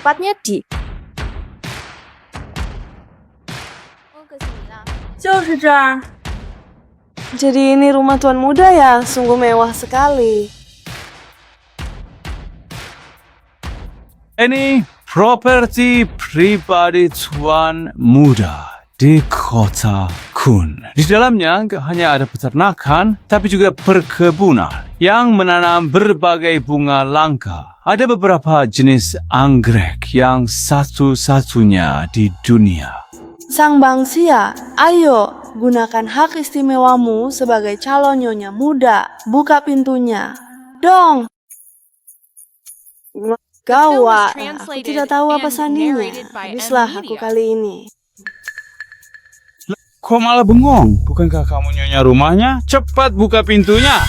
tepatnya di... Oh, ke sini lah. 就是这儿。Jadi ini rumah tuan muda ya, sungguh mewah sekali. Ini properti pribadi tuan muda di kota Kun. Di dalamnya nggak hanya ada peternakan, tapi juga perkebunan yang menanam berbagai bunga langka. Ada beberapa jenis anggrek yang satu-satunya di dunia. Sang Bangsia, ayo gunakan hak istimewamu sebagai calon nyonya muda. Buka pintunya. Dong. Gawat, aku tidak tahu apa sandinya. Habislah aku kali ini. Kok malah bengong? Bukankah kamu nyonya rumahnya? Cepat buka pintunya.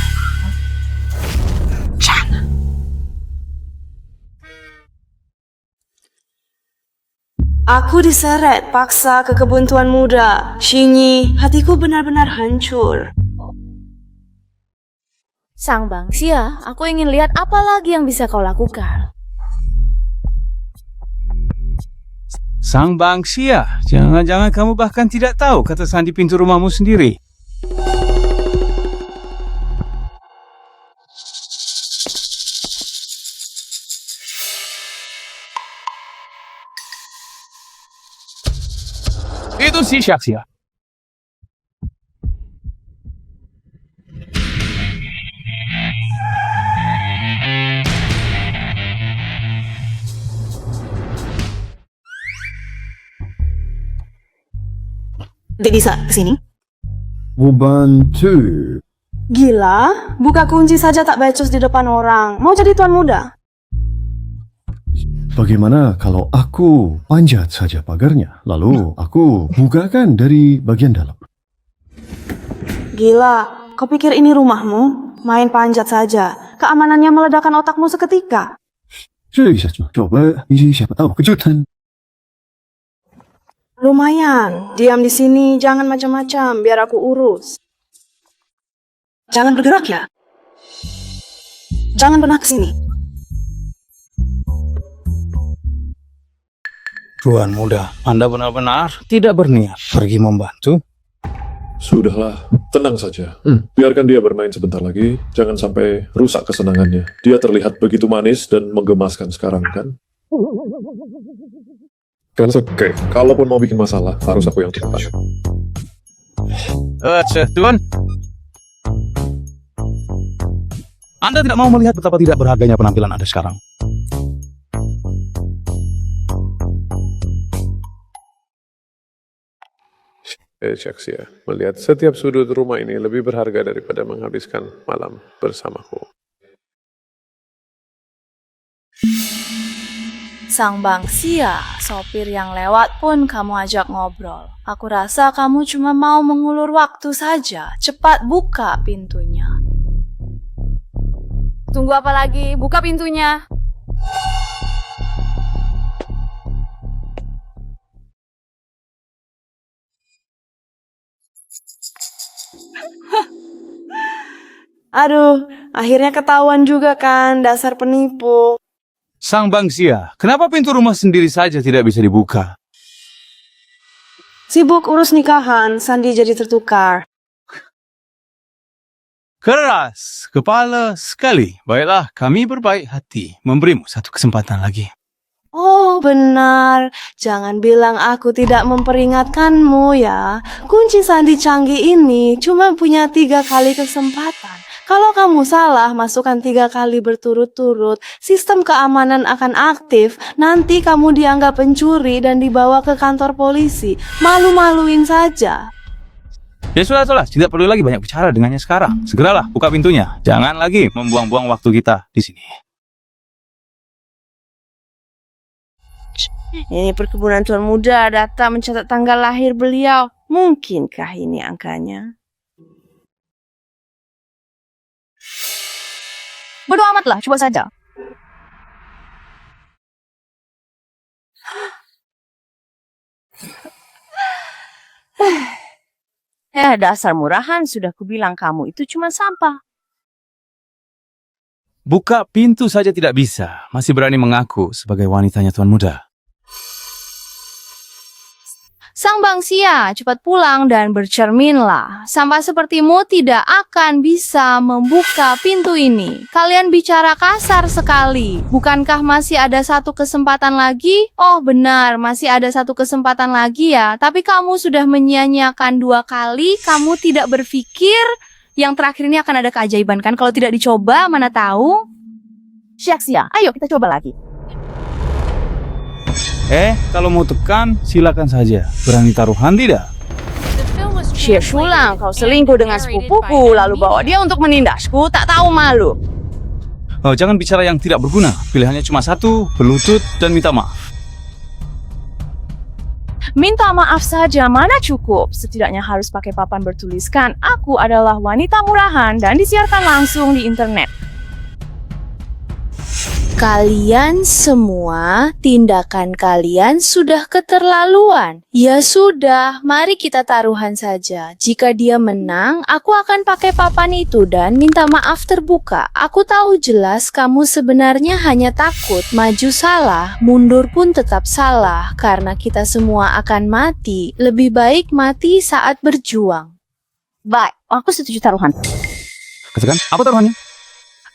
Aku diseret paksa ke kebun tuan muda. Shinyi, hatiku benar-benar hancur. Sang Bangsia, aku ingin lihat apa lagi yang bisa kau lakukan. Sang Bangsia, jangan-jangan kamu bahkan tidak tahu kata sandi pintu rumahmu sendiri. Itu si Shaksia. Tidak bisa kesini. Membantu. Gila, buka kunci saja tak becus di depan orang. Mau jadi tuan muda? Bagaimana kalau aku panjat saja pagarnya, lalu aku bukakan dari bagian dalam? Gila, kau pikir ini rumahmu? Main panjat saja. Keamanannya meledakkan otakmu seketika. 这一下就coba, ini siapa tahu kejutan. Lumayan, diam di sini, jangan macam-macam, biar aku urus. Jangan bergerak ya. Jangan pernah kesini. Tuan muda, Anda benar-benar tidak berniat pergi membantu. Sudahlah, tenang saja. Biarkan dia bermain sebentar lagi. Jangan sampai rusak kesenangannya. Dia terlihat begitu manis dan menggemaskan sekarang, kan? Kan oke. Kalaupun mau bikin masalah, harus aku yang tepat. Tuan, Anda tidak mau melihat betapa tidak berharganya penampilan Anda sekarang. Shaksia, melihat setiap sudut rumah ini lebih berharga daripada menghabiskan malam bersamaku. Sang Bangsia, sopir yang lewat pun kamu ajak ngobrol. Aku rasa kamu cuma mau mengulur waktu saja. Cepat buka pintunya. Tunggu apa lagi? Buka pintunya. Aduh, akhirnya ketahuan juga kan, dasar penipu. Sang Bangsia, kenapa pintu rumah sendiri saja tidak bisa dibuka? Sibuk urus nikahan, Sandi jadi tertukar. Keras kepala sekali. Baiklah, kami berbaik hati memberimu satu kesempatan lagi. Oh benar, jangan bilang aku tidak memperingatkanmu ya. Kunci sandi canggih ini cuma punya 3 kali kesempatan. Kalau kamu salah masukkan 3 kali berturut-turut, sistem keamanan akan aktif. Nanti kamu dianggap pencuri dan dibawa ke kantor polisi. Malu-maluin saja. Ya sudah, tidak perlu lagi banyak bicara dengannya sekarang. Segeralah buka pintunya. Jangan lagi membuang-buang waktu kita di sini. Ini perkebunan tuan muda datang mencatat tanggal lahir beliau. Mungkinkah ini angkanya? Bodoh amatlah, coba saja. Dasar murahan, sudah kubilang kamu itu cuma sampah. Buka pintu saja tidak bisa, masih berani mengaku sebagai wanitanya Tuan Muda. Sang Bangsia, cepat pulang dan bercerminlah. Sampah sepertimu tidak akan bisa membuka pintu ini. Kalian bicara kasar sekali. Bukankah masih ada satu kesempatan lagi? Oh benar, masih ada satu kesempatan lagi ya. Tapi kamu sudah menyia-nyiakan 2 kali. Kamu tidak berpikir yang terakhir ini akan ada keajaiban kan? Kalau tidak dicoba, mana tahu? Sia-sia, ayo kita coba lagi. Kalau mau tekan, silakan saja. Berani taruhan tidak? Xie Shulang, kau selingkuh dengan sepupuku, lalu bawa dia untuk menindasku, tak tahu malu. Oh, jangan bicara yang tidak berguna. Pilihannya cuma satu, berlutut dan minta maaf. Minta maaf saja, mana cukup. Setidaknya harus pakai papan bertuliskan, aku adalah wanita murahan dan disiarkan langsung di internet. Kalian semua, tindakan kalian sudah keterlaluan. Ya sudah, mari kita taruhan saja. Jika dia menang, aku akan pakai papan itu dan minta maaf terbuka. Aku tahu jelas kamu sebenarnya hanya takut. Maju salah, mundur pun tetap salah. Karena kita semua akan mati. Lebih baik mati saat berjuang. Baik, aku setuju taruhan. Katakan, apa taruhannya?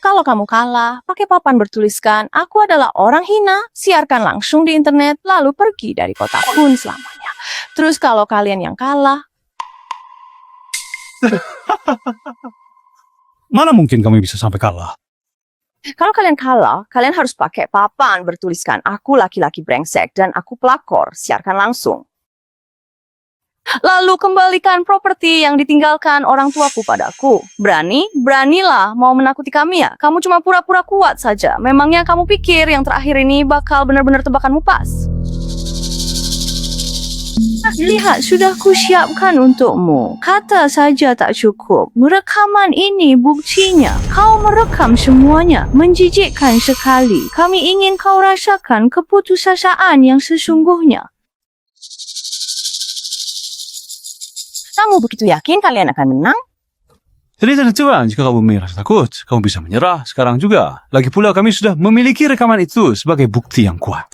Kalau kamu kalah, pakai papan bertuliskan, aku adalah orang hina, siarkan langsung di internet, lalu pergi dari kota Kun selamanya. Terus kalau kalian yang kalah, Mana mungkin kami bisa sampai kalah? kalau kalian kalah, kalian harus pakai papan bertuliskan, aku laki-laki brengsek dan aku pelakor, siarkan langsung. Lalu kembalikan properti yang ditinggalkan orang tuaku padaku. Berani? Beranilah mau menakuti kami ya? Kamu cuma pura-pura kuat saja. Memangnya kamu pikir yang terakhir ini bakal benar-benar tebakanmu pas? Lihat, sudah kusiapkan untukmu. Kata saja tak cukup. Rekaman ini buktinya. Kau merekam semuanya. Menjijikkan sekali. Kami ingin kau rasakan keputusasaan yang sesungguhnya. Kamu begitu yakin kalian akan menang? Jadi tentuan jika kamu merasa takut, kamu bisa menyerah sekarang juga. Lagi pula kami sudah memiliki rekaman itu sebagai bukti yang kuat.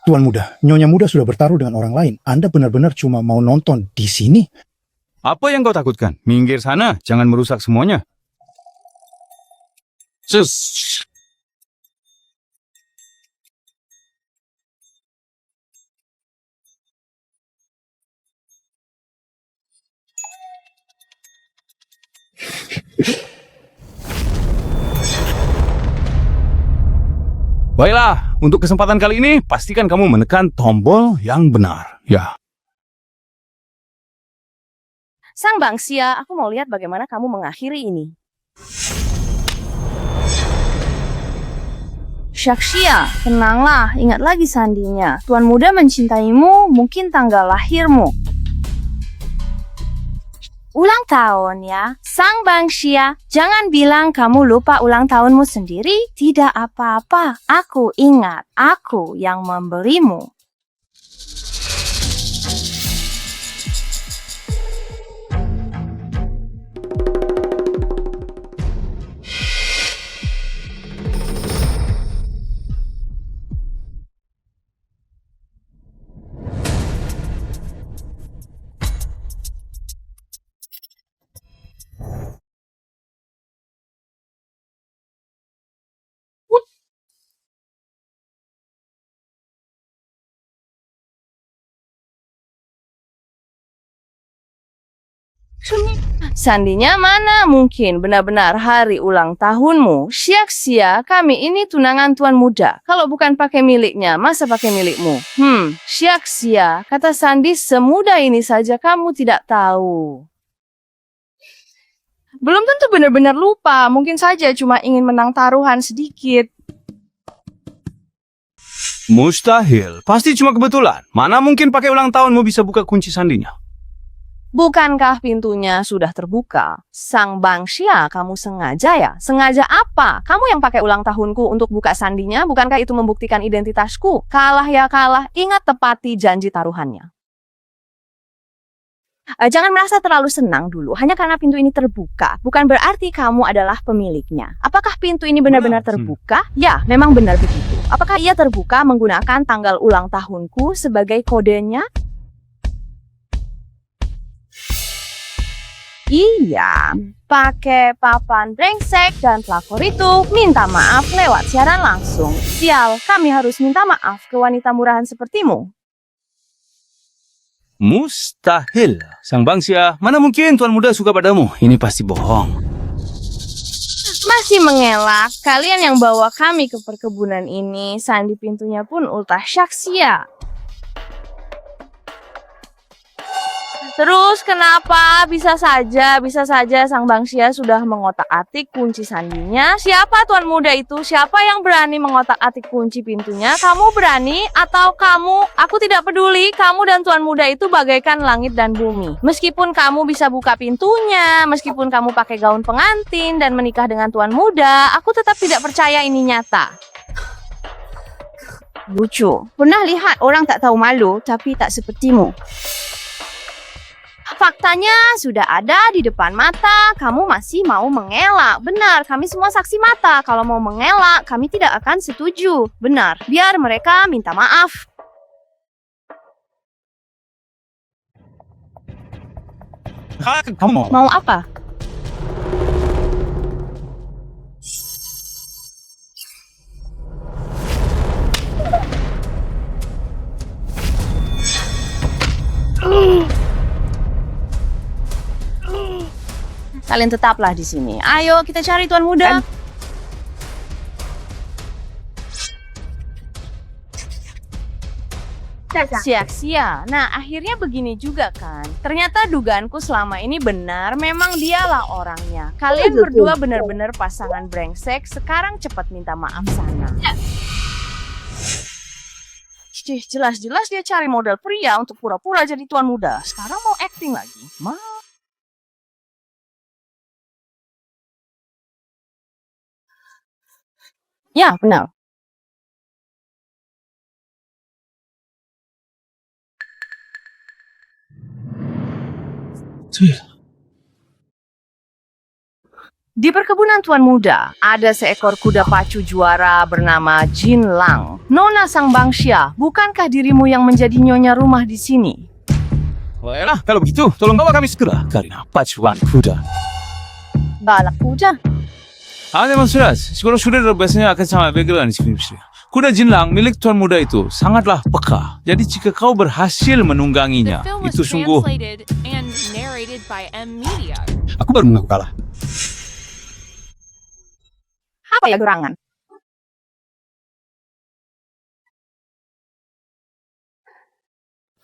Tuan Muda, Nyonya Muda sudah bertaruh dengan orang lain. Anda benar-benar cuma mau nonton di sini? Apa yang kau takutkan? Minggir sana, jangan merusak semuanya. Sus. Baiklah, untuk kesempatan kali ini, pastikan kamu menekan tombol yang benar. Ya. Sang Bangsia, aku mau lihat bagaimana kamu mengakhiri ini. Shaksia, tenanglah, ingat lagi sandinya. Tuan Muda mencintaimu, mungkin tanggal lahirmu. Ulang tahun ya, Sang Bangsia. Jangan bilang kamu lupa ulang tahunmu sendiri. Tidak apa-apa, aku ingat, aku yang memberimu. Sandinya mana mungkin benar-benar hari ulang tahunmu. Sia-sia, kami ini tunangan Tuan Muda. Kalau bukan pakai miliknya, masa pakai milikmu? Sia-sia, kata Sandi semudah ini saja kamu tidak tahu. Belum tentu benar-benar lupa, mungkin saja cuma ingin menang taruhan sedikit. Mustahil, pasti cuma kebetulan. Mana mungkin pakai ulang tahunmu bisa buka kunci sandinya? Bukankah pintunya sudah terbuka? Sang Bangsia, kamu sengaja ya? Sengaja apa? Kamu yang pakai ulang tahunku untuk buka sandinya, bukankah itu membuktikan identitasku? Kalah ya kalah, ingat tepati janji taruhannya. Jangan merasa terlalu senang dulu, hanya karena pintu ini terbuka. Bukan berarti kamu adalah pemiliknya. Apakah pintu ini benar-benar terbuka? Ya, memang benar begitu. Apakah ia terbuka menggunakan tanggal ulang tahunku sebagai kodenya? Iya, pakai papan brengsek dan pelakor itu minta maaf lewat siaran langsung. Sial, kami harus minta maaf ke wanita murahan sepertimu. Mustahil. Sang Bangsia, mana mungkin Tuan Muda suka padamu? Ini pasti bohong. Masih mengelak, kalian yang bawa kami ke perkebunan ini, sandi pintunya pun ultah syaksia. Terus kenapa? Bisa saja Sang Bangsia sudah mengotak-atik kunci sandinya. Siapa Tuan Muda itu? Siapa yang berani mengotak-atik kunci pintunya? Kamu berani atau kamu? Aku tidak peduli, kamu dan Tuan Muda itu bagaikan langit dan bumi. Meskipun kamu bisa buka pintunya, meskipun kamu pakai gaun pengantin dan menikah dengan Tuan Muda, aku tetap tidak percaya ini nyata. Lucu. Pernah lihat orang tak tahu malu, tapi tak sepertimu. Faktanya sudah ada di depan mata, kamu masih mau mengelak. Benar, kami semua saksi mata. Kalau mau mengelak, kami tidak akan setuju. Benar, biar mereka minta maaf. Kamu Mau apa? Kalian tetaplah di sini. Ayo kita cari Tuan Muda. Sia-sia. Nah, akhirnya begini juga kan. Ternyata dugaanku selama ini benar. Memang dialah orangnya. Kalian berdua benar-benar pasangan brengsek. Sekarang cepat minta maaf sana. Jelas-jelas dia cari model pria untuk pura-pura jadi Tuan Muda. Sekarang mau acting lagi. Ya, benar. Di perkebunan Tuan Muda, ada seekor kuda pacu juara bernama Jin Lang. Nona Sang Bangsia, bukankah dirimu yang menjadi nyonya rumah di sini? Baiklah, kalau begitu, tolong bawa kami segera. Karena pacuan kuda. Balak kuda. Memang sudah, sudah biasanya akan sangat bergerak di sini. Kuda Jinlang milik Tuan Muda itu sangatlah peka. Jadi jika kau berhasil menungganginya, itu sungguh... Aku baru mengaku kalah. Apa ya gerangan?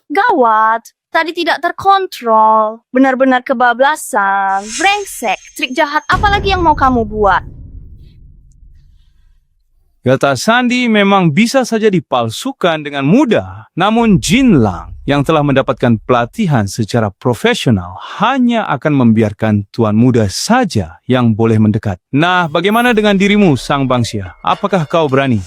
Gawat, tadi tidak terkontrol. Benar-benar kebablasan, brengsek, trik jahat apa lagi yang mau kamu buat? Kata sandi memang bisa saja dipalsukan dengan mudah. Namun Jinlang yang telah mendapatkan pelatihan secara profesional hanya akan membiarkan Tuan Muda saja yang boleh mendekat. Nah, bagaimana dengan dirimu, Sang Bangsia? Apakah kau berani?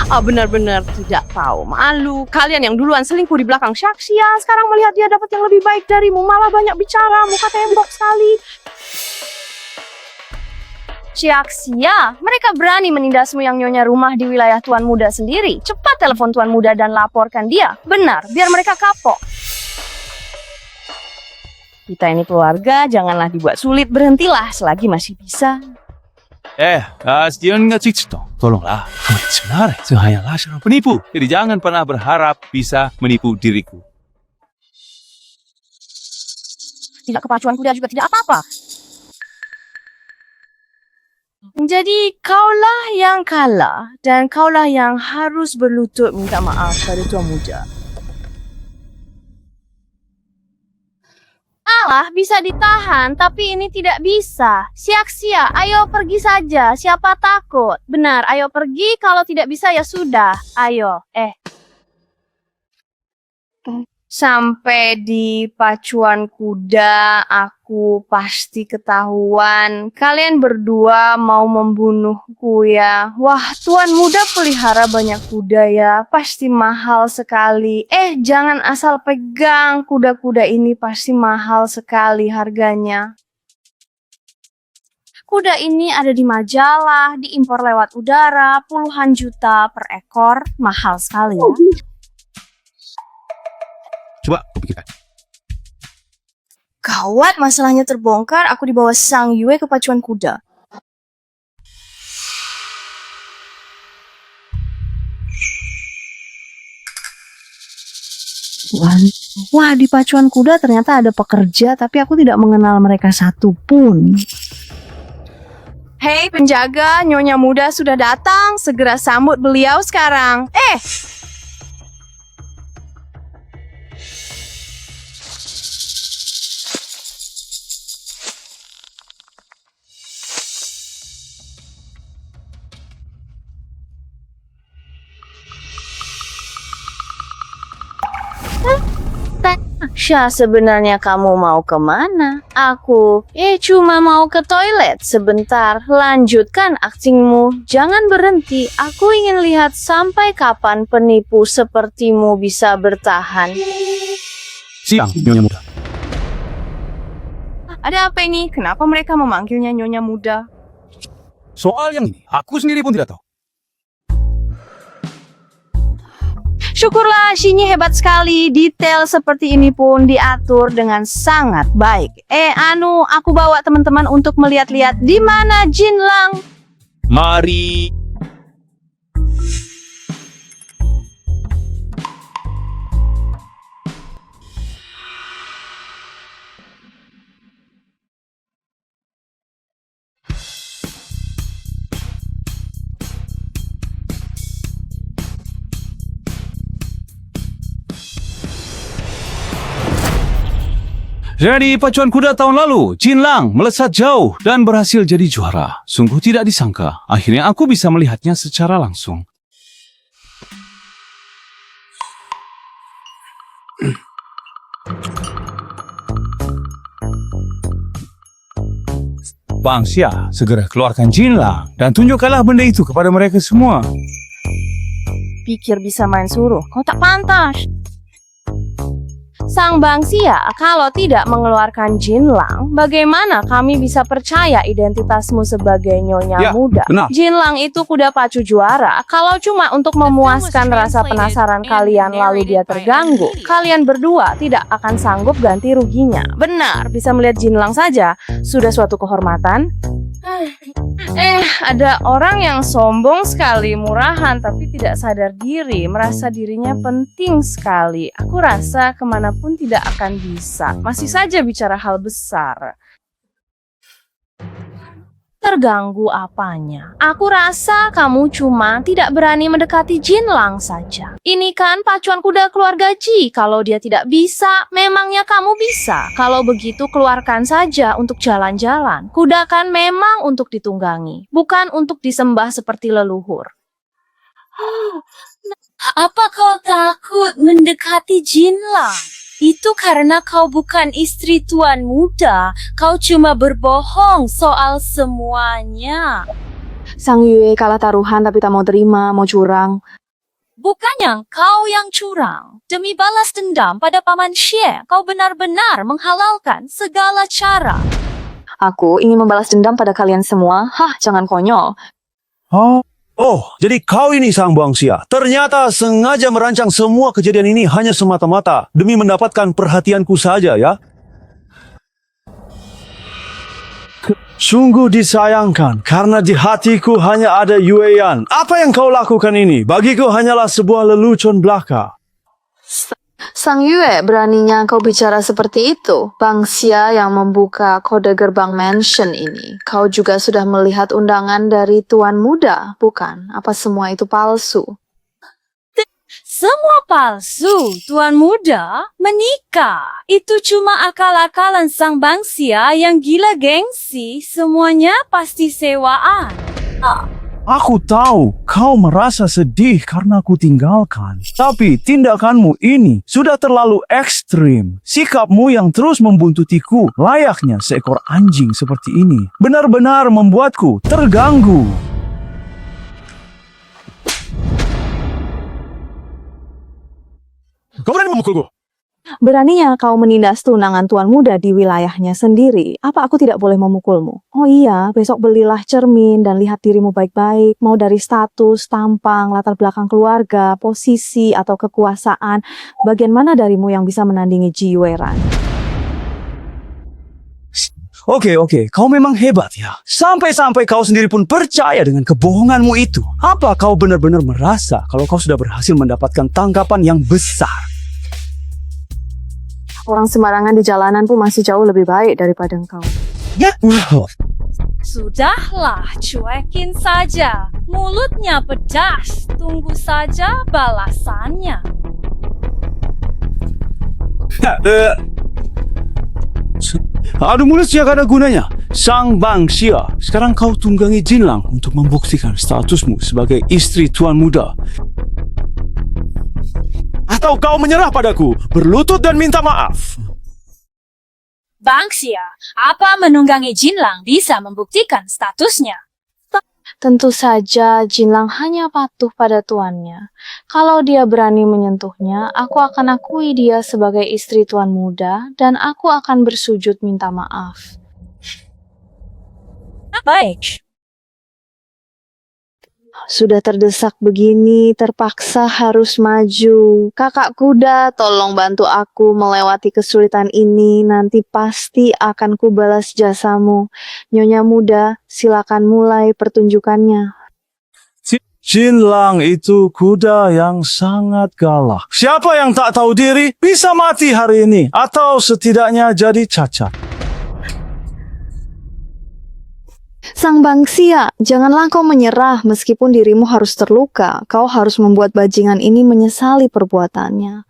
Benar-benar tidak tahu malu. Kalian yang duluan selingkuh di belakang Syaksia, sekarang melihat dia dapat yang lebih baik darimu, malah banyak bicara, muka tembok sekali. Syaksia, mereka berani menindasmu yang nyonya rumah di wilayah Tuan Muda sendiri. Cepat telepon Tuan Muda dan laporkan dia. Benar, biar mereka kapok. Kita ini keluarga, janganlah dibuat sulit. Berhentilah selagi masih bisa. Jangan ngecik dong. Tolonglah. Sebenarnya, itu hanyalah seorang penipu. Jadi jangan pernah berharap bisa menipu diriku. Tidak kepacuan kuda juga tidak apa-apa. Jadi kaulah yang kalah dan kaulah yang harus berlutut minta maaf pada Tuan Muda. Alah, bisa ditahan, tapi ini tidak bisa. Syaksia, ayo pergi saja. Siapa takut? Benar, ayo pergi. Kalau tidak bisa ya sudah. Ayo, Sampai di pacuan kuda, aku pasti ketahuan. Kalian berdua mau membunuhku ya. Wah, tuan muda pelihara banyak kuda ya. Pasti mahal sekali. Jangan asal pegang. Kuda-kuda ini pasti mahal sekali harganya. Kuda ini ada di majalah, diimpor lewat udara, puluhan juta per ekor. Mahal sekali ya. Coba kau pikirkan. Gawat, masalahnya terbongkar. Aku dibawa Sang Yue ke pacuan kuda. Wah, di pacuan kuda ternyata ada pekerja, tapi aku tidak mengenal mereka satupun. Hei penjaga, Nyonya Muda sudah datang. Segera sambut beliau sekarang. Syah, sebenarnya kamu mau kemana? Aku, cuma mau ke toilet sebentar. Lanjutkan aktingmu, jangan berhenti. Aku ingin lihat sampai kapan penipu sepertimu bisa bertahan. Siang, Nyonya Muda. Ada apa ini? Kenapa mereka memanggilnya Nyonya Muda? Soal yang ini, aku sendiri pun tidak tahu. Syukurlah, Shinyi hebat sekali. Detail seperti ini pun diatur dengan sangat baik. Aku bawa teman-teman untuk melihat-lihat di mana Jinlang. Mari. Jadi pacuan kuda tahun lalu, Jinlang melesat jauh dan berhasil jadi juara. Sungguh tidak disangka, akhirnya aku bisa melihatnya secara langsung. Bang Xia, segera keluarkan Jinlang dan tunjukkanlah benda itu kepada mereka semua. Pikir bisa main suruh, kau tak pantas. Sang Bangsia, kalau tidak mengeluarkan Jinlang, bagaimana kami bisa percaya identitasmu sebagai Nyonya Ya, Muda? benar. Jinlang itu kuda pacu juara. Kalau cuma untuk memuaskan rasa penasaran kalian lalu dia terganggu, kalian berdua tidak akan sanggup ganti ruginya. Benar, bisa melihat Jinlang saja sudah suatu kehormatan. Ada orang yang sombong sekali, murahan, tapi tidak sadar diri, merasa dirinya penting sekali. Aku rasa kemanapun tidak akan bisa, masih saja bicara hal besar. Terganggu apanya? Aku rasa kamu cuma tidak berani mendekati Jinlang saja. Ini kan pacuan kuda keluarga Ji. Kalau dia tidak bisa, memangnya kamu bisa. Kalau begitu keluarkan saja untuk jalan-jalan. Kuda kan memang untuk ditunggangi, bukan untuk disembah seperti leluhur. Apa kau takut mendekati Jinlang? Itu karena kau bukan istri Tuan Muda. Kau cuma berbohong soal semuanya. Sang Yue kalah taruhan tapi tak mau terima, mau curang. Bukannya kau yang curang. Demi balas dendam pada Paman Xie, kau benar-benar menghalalkan segala cara. Aku ingin membalas dendam pada kalian semua. Jangan konyol. Oh, jadi kau ini Sang Bangsia. Ternyata sengaja merancang semua kejadian ini hanya semata-mata demi mendapatkan perhatianku saja ya. Sungguh disayangkan karena di hatiku hanya ada Yueyan. Apa yang kau lakukan ini? Bagiku hanyalah sebuah lelucon belaka. Sang Yue, beraninya kau bicara seperti itu. Bangsia yang membuka kode gerbang mansion ini. Kau juga sudah melihat undangan dari Tuan Muda, bukan? Apa semua itu palsu? Semua palsu. Tuan Muda menikah. Itu cuma akal-akalan Sang Bangsia yang gila gengsi. Semuanya pasti sewaan. Aku tahu kau merasa sedih karena aku tinggalkan. Tapi tindakanmu ini sudah terlalu ekstrim. Sikapmu yang terus membuntutiku layaknya seekor anjing seperti ini benar-benar membuatku terganggu. Kau berani memukulku? Beraninya kau menindas tunangan tuan muda di wilayahnya sendiri. Apa aku tidak boleh memukulmu? Oh iya, besok belilah cermin dan lihat dirimu baik-baik. Mau dari status, tampang, latar belakang keluarga, posisi, atau kekuasaan. Bagian mana darimu yang bisa menandingi Ji Yueran? Oke, kau memang hebat ya. Sampai-sampai kau sendiri pun percaya dengan kebohonganmu itu. Apa kau benar-benar merasa kalau kau sudah berhasil mendapatkan tangkapan yang besar? Orang sembarangan di jalanan pun masih jauh lebih baik daripada engkau. Ya. Sudahlah, cuekin saja. Mulutnya pedas. Tunggu saja balasannya. Adu mulut gak ada gunanya. Sang Bangxia, sekarang kau tunggangi Jinlang untuk membuktikan statusmu sebagai istri tuan muda. Atau kau menyerah padaku, berlutut dan minta maaf. Bangxia, apa menunggangi Jinlang bisa membuktikan statusnya? Tentu saja Jinlang hanya patuh pada tuannya. Kalau dia berani menyentuhnya, aku akan akui dia sebagai istri tuan muda dan aku akan bersujud minta maaf. Baik. Sudah terdesak begini, terpaksa harus maju. Kakak kuda, tolong bantu aku melewati kesulitan ini. Nanti pasti akan kubalas jasamu. Nyonya muda, silakan mulai pertunjukannya. Jinlang itu kuda yang sangat galak. Siapa yang tak tahu diri bisa mati hari ini atau setidaknya jadi cacat. Sang Bangxia, janganlah kau menyerah meskipun dirimu harus terluka. Kau harus membuat bajingan ini menyesali perbuatannya.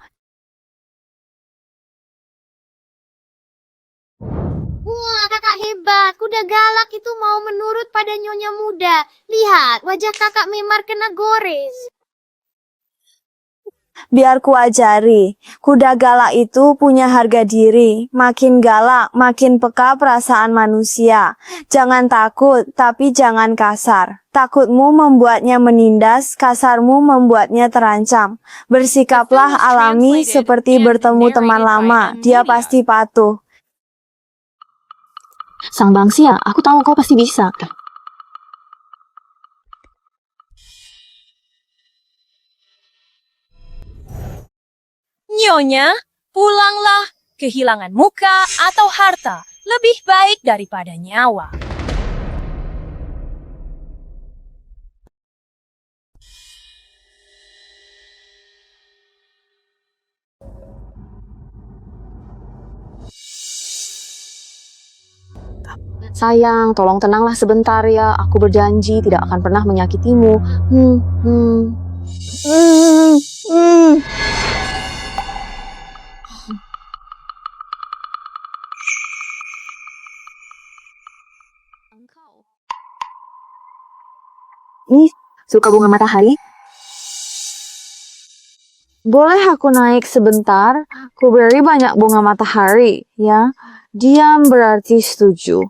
Wah, kakak hebat. Kuda galak itu mau menurut pada nyonya muda. Lihat, wajah kakak memar kena gores. Biar kuajari, kuda galak itu punya harga diri. Makin galak, makin peka perasaan manusia. Jangan takut, tapi jangan kasar. Takutmu membuatnya menindas, kasarmu membuatnya terancam. Bersikaplah alami seperti bertemu teman lama. Dia pasti patuh. Sang Bangxia, aku tahu kau pasti bisa. Nyonya, pulanglah. Kehilangan muka atau harta lebih baik daripada nyawa. Sayang, tolong tenanglah sebentar ya. Aku berjanji tidak akan pernah menyakitimu. Nih, suka bunga matahari? Boleh aku naik sebentar? Ku beri banyak bunga matahari, ya. Diam berarti setuju.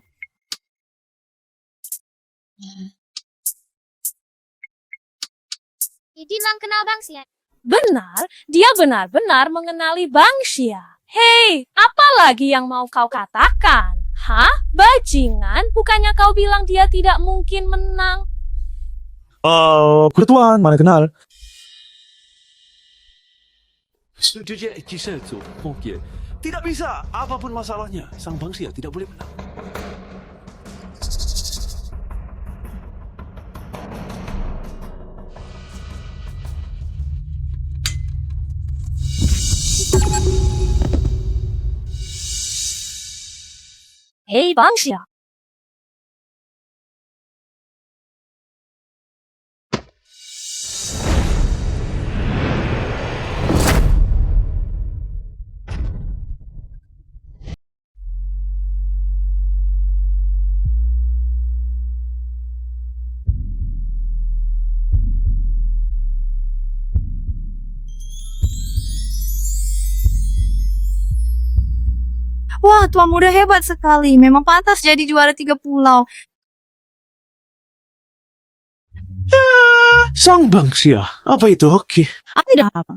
Jinlang kenal Bangxia. Benar, dia benar-benar mengenali Bangxia. Hei, apa lagi yang mau kau katakan? Hah? Bajingan? Bukannya kau bilang dia tidak mungkin menang? Kuda tuan, mana kenal? Tidak bisa, apapun masalahnya, Sang Bangxia tidak boleh menang. Hei Bangxia, Wah, Tuan Muda hebat sekali. Memang pantas jadi juara 3 pulau. Sang Bangsia, apa itu hoki? Tidak apa.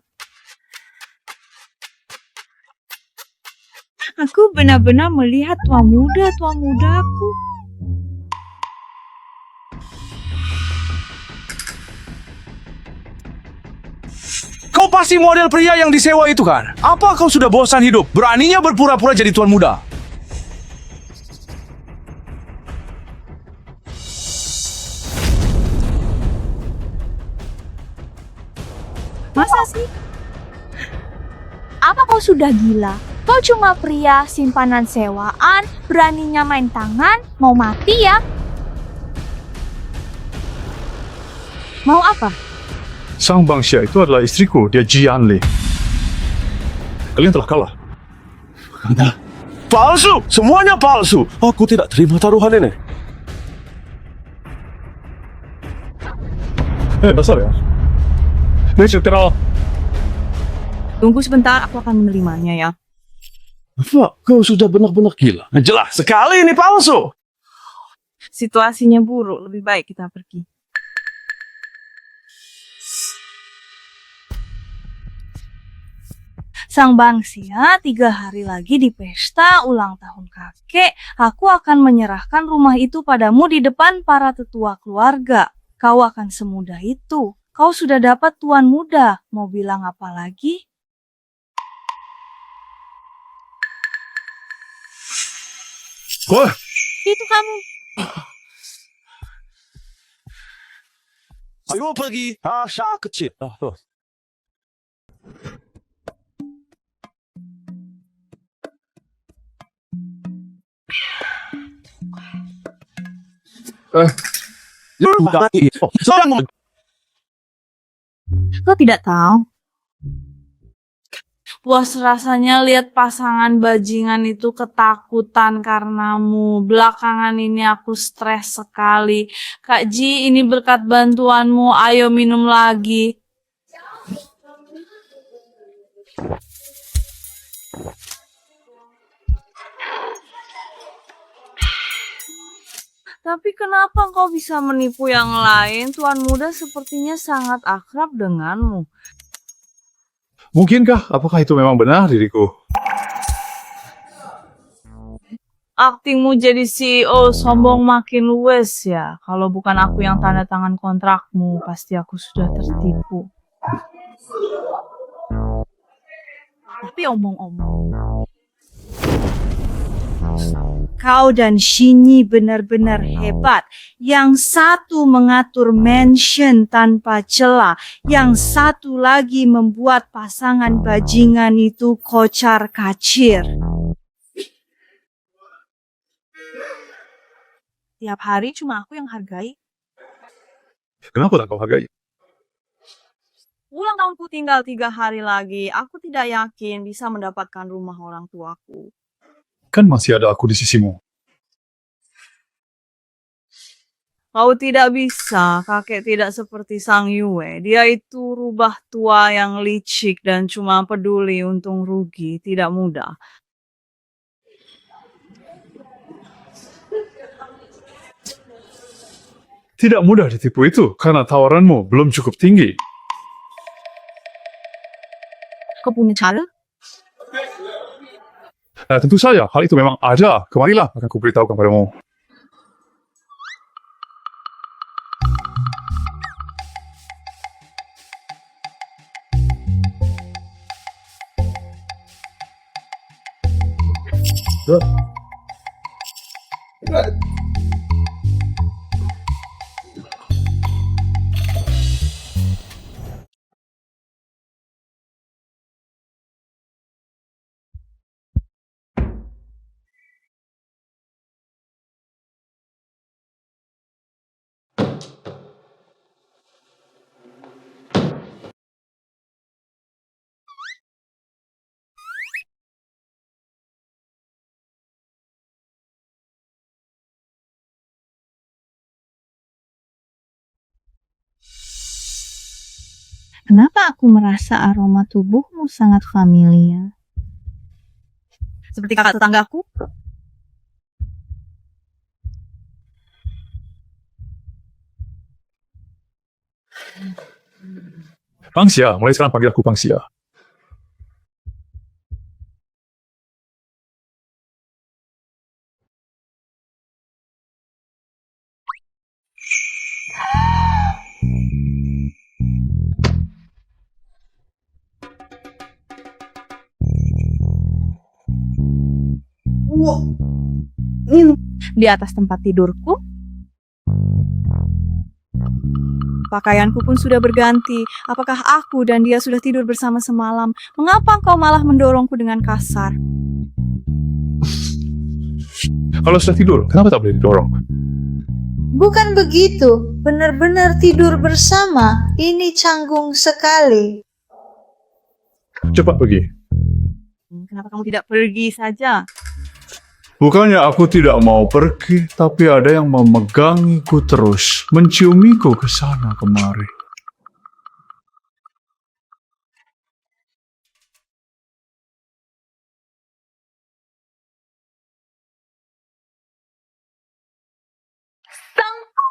Aku benar-benar melihat Tuan Mudaku. Kau pasti model pria yang disewa itu kan? Apa kau sudah bosan hidup? Beraninya berpura-pura jadi tuan muda. Masa sih? Apa kau sudah gila? Kau cuma pria simpanan sewaan, beraninya main tangan, mau mati ya? Mau apa? Sang Bangsia itu adalah istriku, dia Jian Li. Kalian telah kalah. Palsu! Semuanya palsu! Aku tidak terima taruhan ini. Dasar ya. Netral. Tunggu sebentar, aku akan menerimanya ya. Apa? Kau sudah benar-benar gila. Jelas sekali ini palsu! Situasinya buruk, lebih baik kita pergi. Sang Bangsia, 3 hari lagi di pesta ulang tahun kakek, aku akan menyerahkan rumah itu padamu di depan para tetua keluarga. Kau akan semudah itu. Kau sudah dapat tuan muda, mau bilang apa lagi? Wah, Itu kamu. Ayo pergi. Asya kecil. Kau tidak tahu? Puas rasanya lihat pasangan bajingan itu ketakutan karenamu. Belakangan ini aku stres sekali. Kak Ji, ini berkat bantuanmu. Ayo minum lagi. Tapi kenapa kau bisa menipu yang lain? Tuan muda sepertinya sangat akrab denganmu. mungkinkah? Apakah itu memang benar diriku? Aktingmu jadi CEO sombong makin luwes ya. Kalau bukan aku yang tanda tangan kontrakmu, pasti aku sudah tertipu. Tapi omong-omong, kau dan Shinyi benar-benar hebat. Yang satu mengatur mansion tanpa celah, yang satu lagi membuat pasangan bajingan itu kocar kacir. Tiap hari cuma aku yang hargai. Kenapa tak kau hargai? Ulang tahunku tinggal 3 hari lagi. Aku tidak yakin bisa mendapatkan rumah orang tuaku. Kan masih ada aku di sisimu. Kau tidak bisa, kakek tidak seperti Sang Yue. Dia itu rubah tua yang licik dan cuma peduli untung rugi, tidak mudah. Tidak mudah ditipu itu, karena tawaranmu belum cukup tinggi. Kau punya cara? Tentu saja, hal itu memang ada. Kemarilah, akan kuberitahukan padamu. Kenapa aku merasa aroma tubuhmu sangat familiar? seperti kakak tetanggaku. Bangsia, mulai sekarang panggil aku Bangsia. Di atas tempat tidurku. Pakaianku pun sudah berganti. Apakah aku dan dia sudah tidur bersama semalam? Mengapa kau malah mendorongku dengan kasar? Kalau sudah tidur, kenapa tak boleh didorong? Bukan begitu, benar-benar tidur bersama. Ini canggung sekali. Cepat pergi. Kenapa kamu tidak pergi saja? Bukannya aku tidak mau pergi, tapi ada yang memegangiku terus, menciumiku ke sana kemari.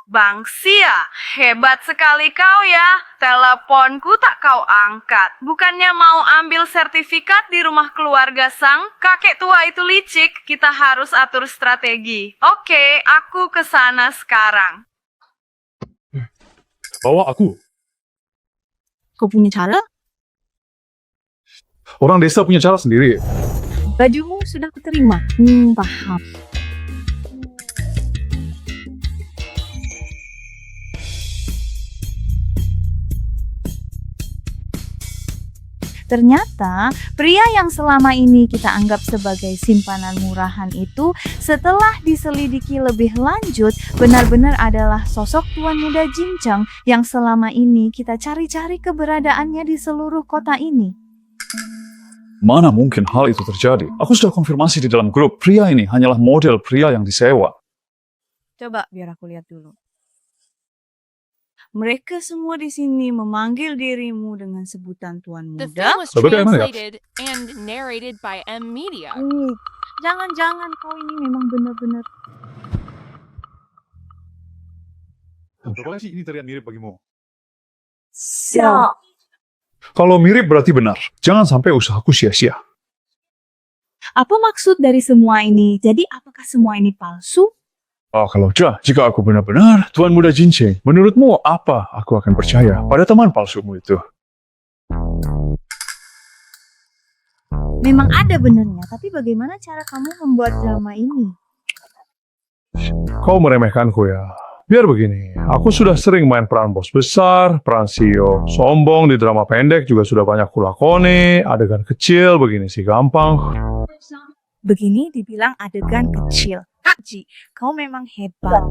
Bangsia, hebat sekali kau ya. Teleponku tak kau angkat. Bukannya mau ambil sertifikat di rumah keluarga sang kakek tua itu licik. Kita harus atur strategi. Oke, aku ke sana sekarang. Bawa aku. Kau punya cara? Orang desa punya cara sendiri. Bajumu sudah kuterima. Paham. Ternyata, pria yang selama ini kita anggap sebagai simpanan murahan itu setelah diselidiki lebih lanjut benar-benar adalah sosok tuan muda Jincheng yang selama ini kita cari-cari keberadaannya di seluruh kota ini. Mana mungkin hal itu terjadi? Aku sudah konfirmasi di dalam grup, pria ini hanyalah model pria yang disewa. Coba biar aku lihat dulu. Mereka semua di sini memanggil dirimu dengan sebutan tuan The muda. film was Bagaimana ya? translated and narrated by M Media. Jangan-jangan kau ini memang benar-benar. Berapa sih ini terlihat mirip bagimu? Siap. Kalau mirip berarti benar. Jangan sampai usahaku sia-sia. Apa maksud dari semua ini? Jadi apakah semua ini palsu? Oh, kalau jika aku benar-benar Tuan Muda Jincheng, menurutmu apa aku akan percaya pada teman palsumu itu? Memang ada benarnya, tapi bagaimana cara kamu membuat drama ini? Kau meremehkanku ya. Biar begini, aku sudah sering main peran bos besar, peran CEO sombong di drama pendek juga sudah banyak kulakoni, adegan kecil begini sih gampang. Begini dibilang adegan kecil. Kak Ji, kau memang hebat.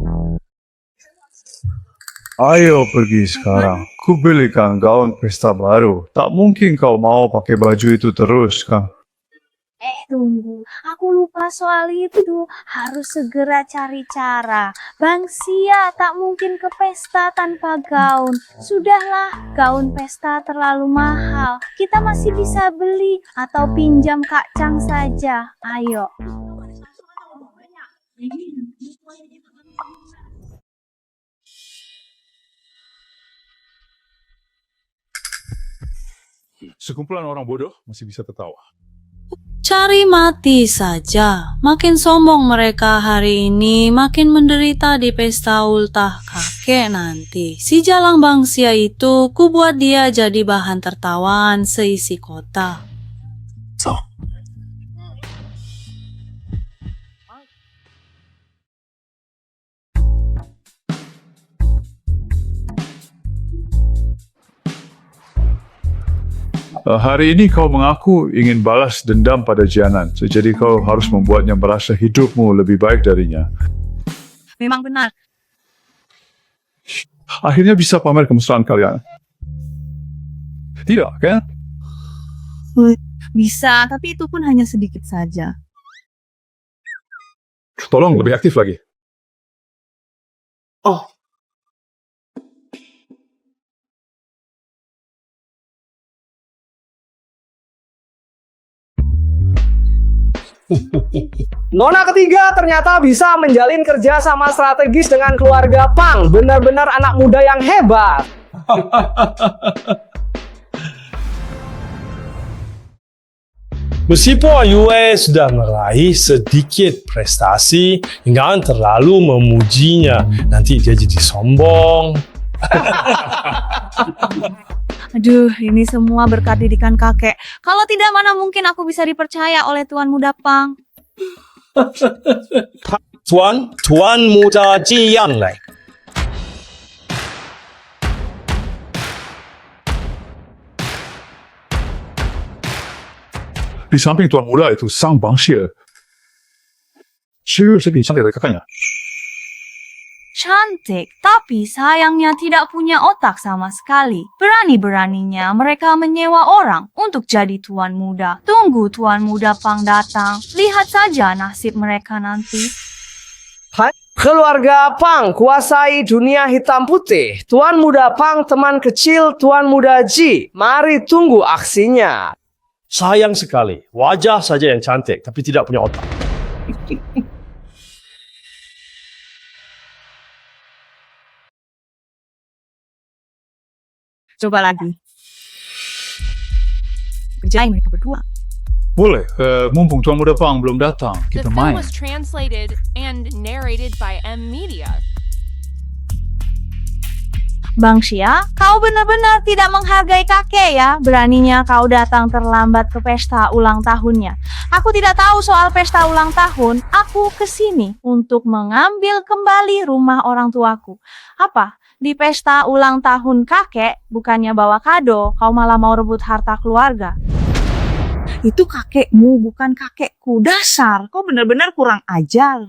Ayo pergi sekarang. Ku belikan gaun pesta baru. Tak mungkin kau mau pakai baju itu terus, Kang. Tunggu, aku lupa soal itu. Harus segera cari cara. Bangsia tak mungkin ke pesta tanpa gaun. Sudahlah, gaun pesta terlalu mahal. Kita masih bisa beli atau pinjam Kak Chang saja. Ayo. Sekumpulan orang bodoh masih bisa tertawa. Cari mati saja. Makin sombong mereka hari ini, makin menderita di pesta ultah kakek nanti. Si Jalang Bangsia itu, ku buat dia jadi bahan tertawaan seisi kota. Hari ini kau mengaku ingin balas dendam pada Jianan, jadi kau harus membuatnya merasa hidupmu lebih baik darinya. Memang benar. Akhirnya bisa pamer kemesraan kalian. Tidak, kan? Bisa, tapi itu pun hanya sedikit saja. Tolong lebih aktif lagi. Nona ketiga ternyata bisa menjalin kerja sama strategis dengan keluarga Pang. Benar-benar anak muda yang hebat. Meskipun Yue sudah meraih sedikit prestasi, jangan terlalu memujinya. Nanti dia jadi sombong. Aduh, ini semua berkat didikan kakek. Kalau tidak, mana mungkin aku bisa dipercaya oleh Tuan Muda Pang. Tuan Muda Ji Yanlei. Di samping Tuan Muda itu Sang Bangxie. Shi lebih cantik dari kakaknya. Cantik, tapi sayangnya tidak punya otak sama sekali. Berani-beraninya mereka menyewa orang untuk jadi tuan muda. Tunggu Tuan Muda Pang datang. Lihat saja nasib mereka nanti. Keluarga Pang kuasai dunia hitam putih. Tuan Muda Pang teman kecil Tuan Muda Ji. Mari tunggu aksinya. Sayang sekali, wajah saja yang cantik, tapi tidak punya otak. Coba lagi. Kerjain mereka berdua. Boleh, mumpung Tuan Muda Pang belum datang, kita main. Translated and narrated by M Media. Bang Xia, kau benar-benar tidak menghargai kakek ya. Beraninya kau datang terlambat ke pesta ulang tahunnya. Aku tidak tahu soal pesta ulang tahun. Aku kesini untuk mengambil kembali rumah orang tuaku. Apa? Di pesta ulang tahun kakek, bukannya bawa kado, kau malah mau rebut harta keluarga. Itu kakekmu, bukan kakekku. Dasar, kau benar-benar kurang ajar.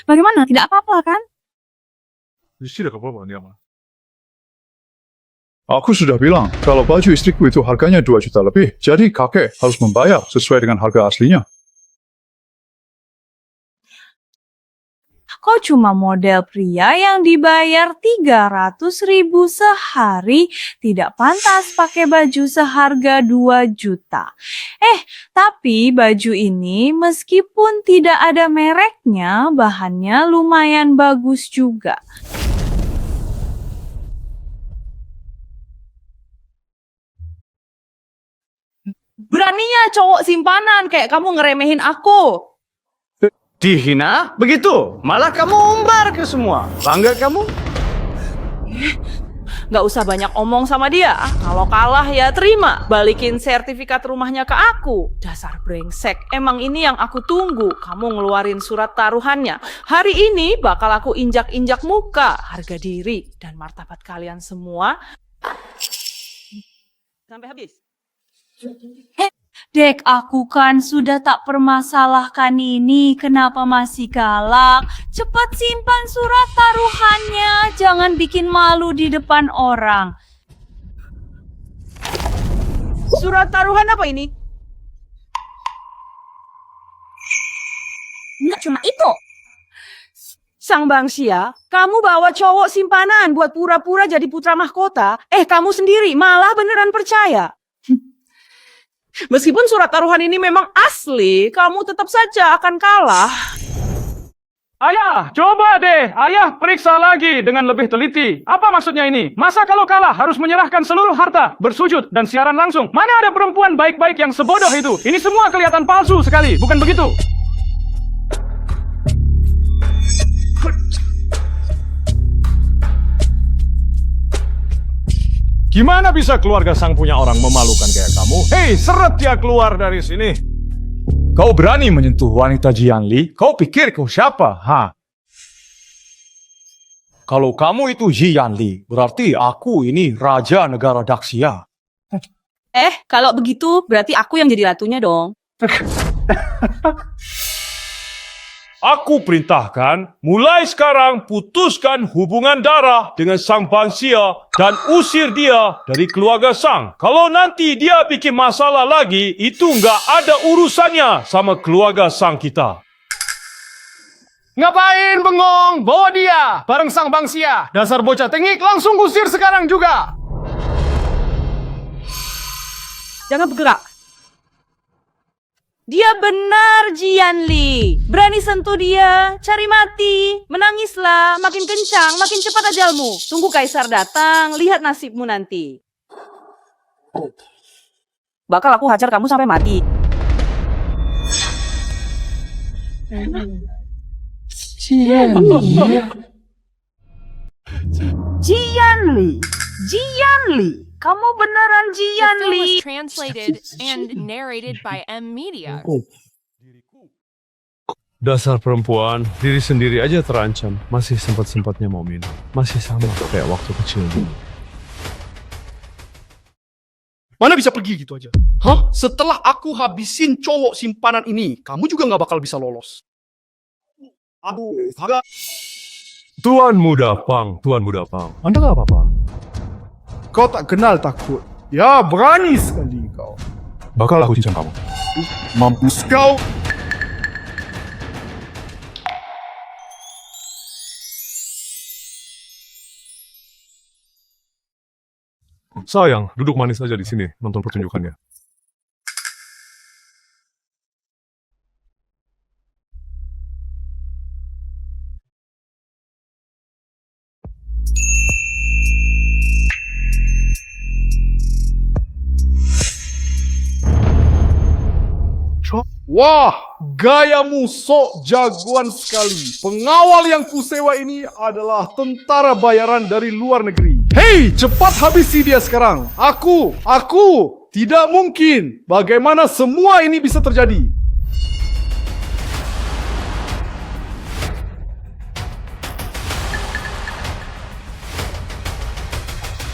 Bagaimana? Tidak apa-apa kan? Tidak apa-apa, dia mah. Aku sudah bilang, kalau baju istriku itu harganya 2 juta lebih, jadi kakek harus membayar sesuai dengan harga aslinya. Kau cuma model pria yang dibayar 300.000 sehari, tidak pantas pakai baju seharga 2 juta. Tapi baju ini meskipun tidak ada mereknya, bahannya lumayan bagus juga. Beraninya cowok simpanan kayak kamu ngeremehin aku. Dihina? Begitu? Malah kamu umbar ke semua. Bangga kamu? Gak usah banyak omong sama dia. Kalau kalah ya terima. Balikin sertifikat rumahnya ke aku. Dasar brengsek. Emang ini yang aku tunggu. Kamu ngeluarin surat taruhannya. Hari ini bakal aku injak-injak muka. Harga diri dan martabat kalian semua. Sampai habis. Dek, aku kan sudah tak permasalahkan ini. Kenapa masih galak? Cepat simpan surat taruhannya. Jangan bikin malu di depan orang. Surat taruhan apa ini? Nggak cuma itu. Sang Bangxia, kamu bawa cowok simpanan buat pura-pura jadi putra mahkota. Kamu sendiri malah beneran percaya. Meskipun surat taruhan ini memang asli, kamu tetap saja akan kalah. Ayah, coba deh. Ayah periksa lagi dengan lebih teliti. Apa maksudnya ini? Masa kalau kalah harus menyerahkan seluruh harta, bersujud, dan siaran langsung? Mana ada perempuan baik-baik yang sebodoh itu? Ini semua kelihatan palsu sekali, bukan begitu? Gimana bisa keluarga Sang punya orang memalukan kayak kamu? Hei, seret dia keluar dari sini. Kau berani menyentuh wanita Jianli? Kau pikir kau siapa? Kalau kamu itu Jianli, berarti aku ini Raja Negara Daxia. Kalau begitu berarti aku yang jadi ratunya dong. Aku perintahkan, mulai sekarang putuskan hubungan darah dengan Sang Bangxia dan usir dia dari keluarga Sang. Kalau nanti dia bikin masalah lagi, itu nggak ada urusannya sama keluarga Sang kita. Ngapain bengong? Bawa dia bareng Sang Bangxia. Dasar bocah tengik, langsung usir sekarang juga. Jangan bergerak. Dia benar, Jian Li. Berani sentuh dia, cari mati. Menangislah, makin kencang, makin cepat ajalmu. Tunggu kaisar datang, lihat nasibmu nanti. Bakal aku hajar kamu sampai mati. Jian Li. Kamu beneran The Jian film Li. was translated and narrated by M Media. Dasar perempuan, diri sendiri aja terancam. Masih sempat-sempatnya mau minum. Masih sama kayak waktu kecil dulu. Mana bisa pergi gitu aja? Hah? Setelah aku habisin cowok simpanan ini, kamu juga nggak bakal bisa lolos. Aduh, agak. Tuan Muda Pang. Anda nggak apa-apa? Kau tak kenal takut. Ya, berani sekali kau. Bakal aku cincang kamu. Mampus kau. Sayang, duduk manis aja di sini, nonton pertunjukannya. Wah, gayamu sok jagoan sekali. Pengawal yang kusewa ini adalah tentara bayaran dari luar negeri. Hei, cepat habisi dia sekarang. Aku, tidak mungkin. Bagaimana semua ini bisa terjadi?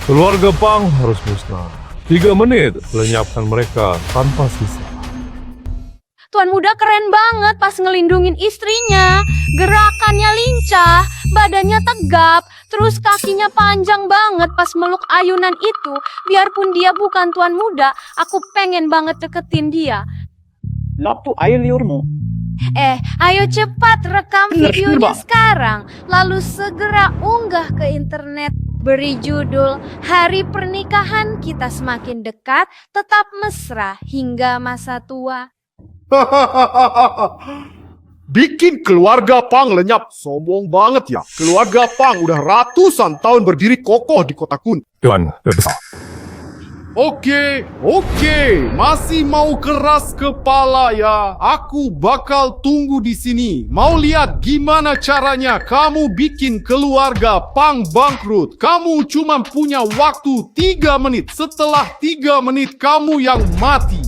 Keluarga Pang harus musnah. 3 menit, lenyapkan mereka tanpa sisa. Tuan Muda keren banget pas ngelindungin istrinya. Gerakannya lincah, badannya tegap, terus kakinya panjang banget pas meluk ayunan itu. Biarpun dia bukan Tuan Muda, aku pengen banget deketin dia. Lapu air liurmu. Ayo cepat rekam videonya sekarang. Lalu segera unggah ke internet. Beri judul Hari Pernikahan Kita Semakin Dekat, Tetap Mesra Hingga Masa Tua. Bikin keluarga Pang lenyap. Sombong banget ya. Keluarga Pang udah ratusan tahun berdiri kokoh di kota Kun. Tuan, besar. Oke. Masih mau keras kepala ya. Aku bakal tunggu di sini. Mau lihat gimana caranya kamu bikin keluarga Pang bangkrut. Kamu cuma punya waktu 3 menit. Setelah 3 menit kamu yang mati.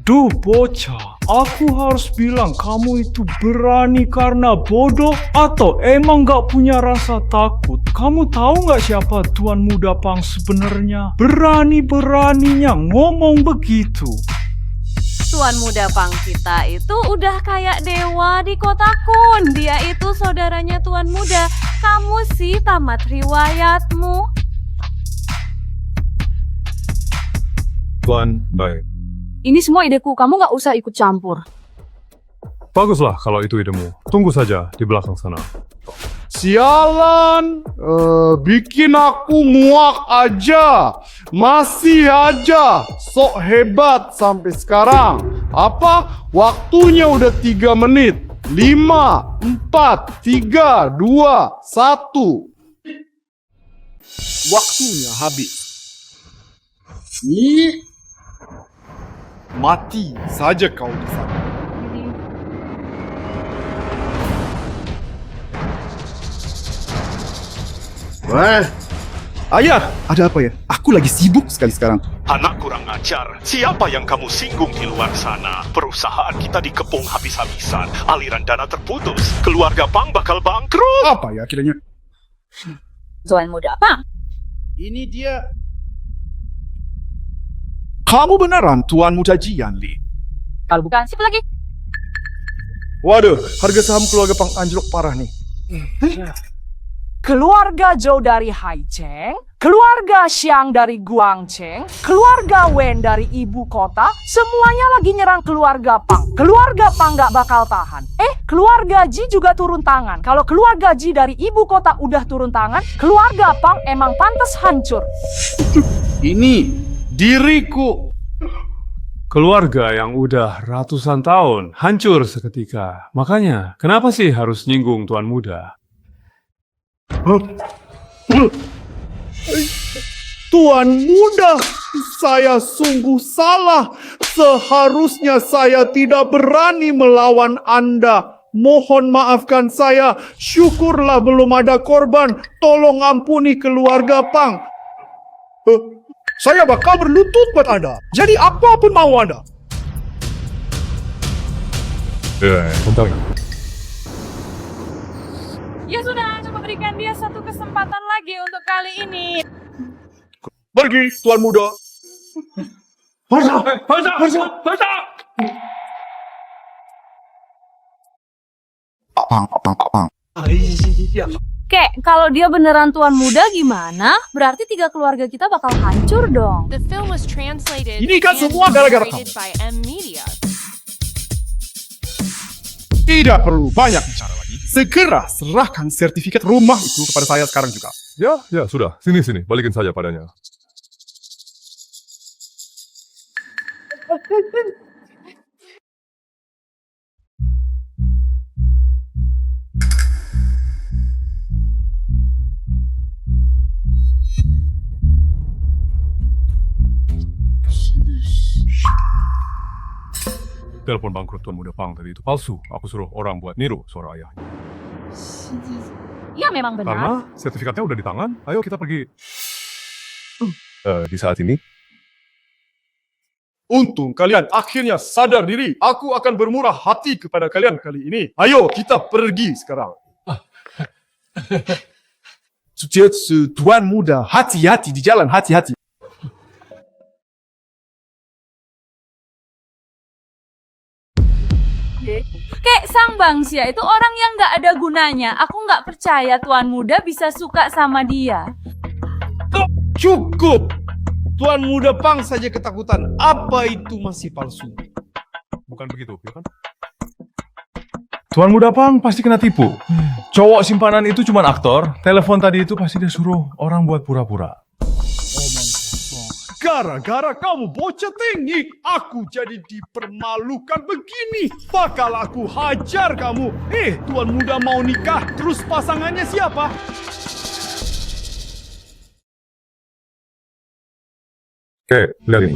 Duh bocah, aku harus bilang kamu itu berani karena bodoh atau emang gak punya rasa takut? Kamu tahu gak siapa Tuan Muda Pang sebenarnya? Berani-beraninya ngomong begitu. Tuan Muda Pang kita itu udah kayak dewa di kota Kun. Dia itu saudaranya Tuan Muda. Kamu sih tamat riwayatmu. Tuan, baik. Ini semua ideku, kamu gak usah ikut campur. Baguslah kalau itu idemu. Tunggu saja di belakang sana. Sialan, bikin aku muak aja. Masih aja sok hebat sampai sekarang. Apa? Waktunya udah 3 menit. 5, 4, 3, 2, 1. Waktunya habis. Ini mati saja kau di sana. Wah, ayah, ada apa ya? Aku lagi sibuk sekali sekarang. Anak kurang ajar. Siapa yang kamu singgung di luar sana? Perusahaan kita dikepung habis-habisan. Aliran dana terputus. Keluarga Pang bakal bangkrut. Apa ya kiranya? Tuan Muda Pang. Ini dia. Kamu beneran Tuan Muda Jian Li? Kalau bukan, siapa lagi? Waduh, harga saham keluarga Pang anjlok parah nih. Keluarga Zhou dari Haicheng, keluarga Xiang dari Guangcheng, keluarga Wen dari ibu kota, semuanya lagi nyerang keluarga Pang. Keluarga Pang gak bakal tahan. Keluarga Ji juga turun tangan. Kalau keluarga Ji dari ibu kota udah turun tangan, keluarga Pang emang pantas hancur. Ini diriku. Keluarga yang udah ratusan tahun hancur seketika. Makanya, kenapa sih harus nyinggung Tuan Muda? Tuan Muda, saya sungguh salah. Seharusnya saya tidak berani melawan Anda. Mohon maafkan saya. Syukurlah belum ada korban. Tolong ampuni keluarga Pang. Saya bakal berlutut buat Anda. Jadi apapun mau Anda. Bentar. Ya sudah, coba berikan dia satu kesempatan lagi untuk kali ini. Pergi, Tuan Muda. Kek, kalau dia beneran Tuan Muda gimana? Berarti 3 keluarga kita bakal hancur dong. The film was translated Ini kan and semua gara-gara narrated kamu. by M Media. Tidak perlu banyak bicara lagi. Segera serahkan sertifikat rumah itu kepada saya sekarang juga. Ya, sudah. Sini, balikin saja padanya. Telepon bangkrut Tuan Muda Pang tadi itu palsu. Aku suruh orang buat niru suara ayahnya. Ya memang benar. Karena sertifikatnya udah di tangan, ayo kita pergi. Di saat ini, Untung kalian akhirnya sadar diri. Aku akan bermurah hati kepada kalian kali ini. Ayo kita pergi sekarang. Tuan Muda, hati-hati di jalan, hati-hati. Kek, Sang Bangsia itu orang yang nggak ada gunanya. Aku nggak percaya Tuan Muda bisa suka sama dia. Cukup! Tuan Muda Pang saja ketakutan. Apa itu masih palsu? bukan begitu, ya kan? Tuan Muda Pang pasti kena tipu. Cowok simpanan itu cuma aktor. Telepon tadi itu pasti dia suruh orang buat pura-pura. Gara-gara kamu bocah tengik, aku jadi dipermalukan begini. Bakal aku hajar kamu. Tuan Muda mau nikah, terus pasangannya siapa? Oke, lihat ini.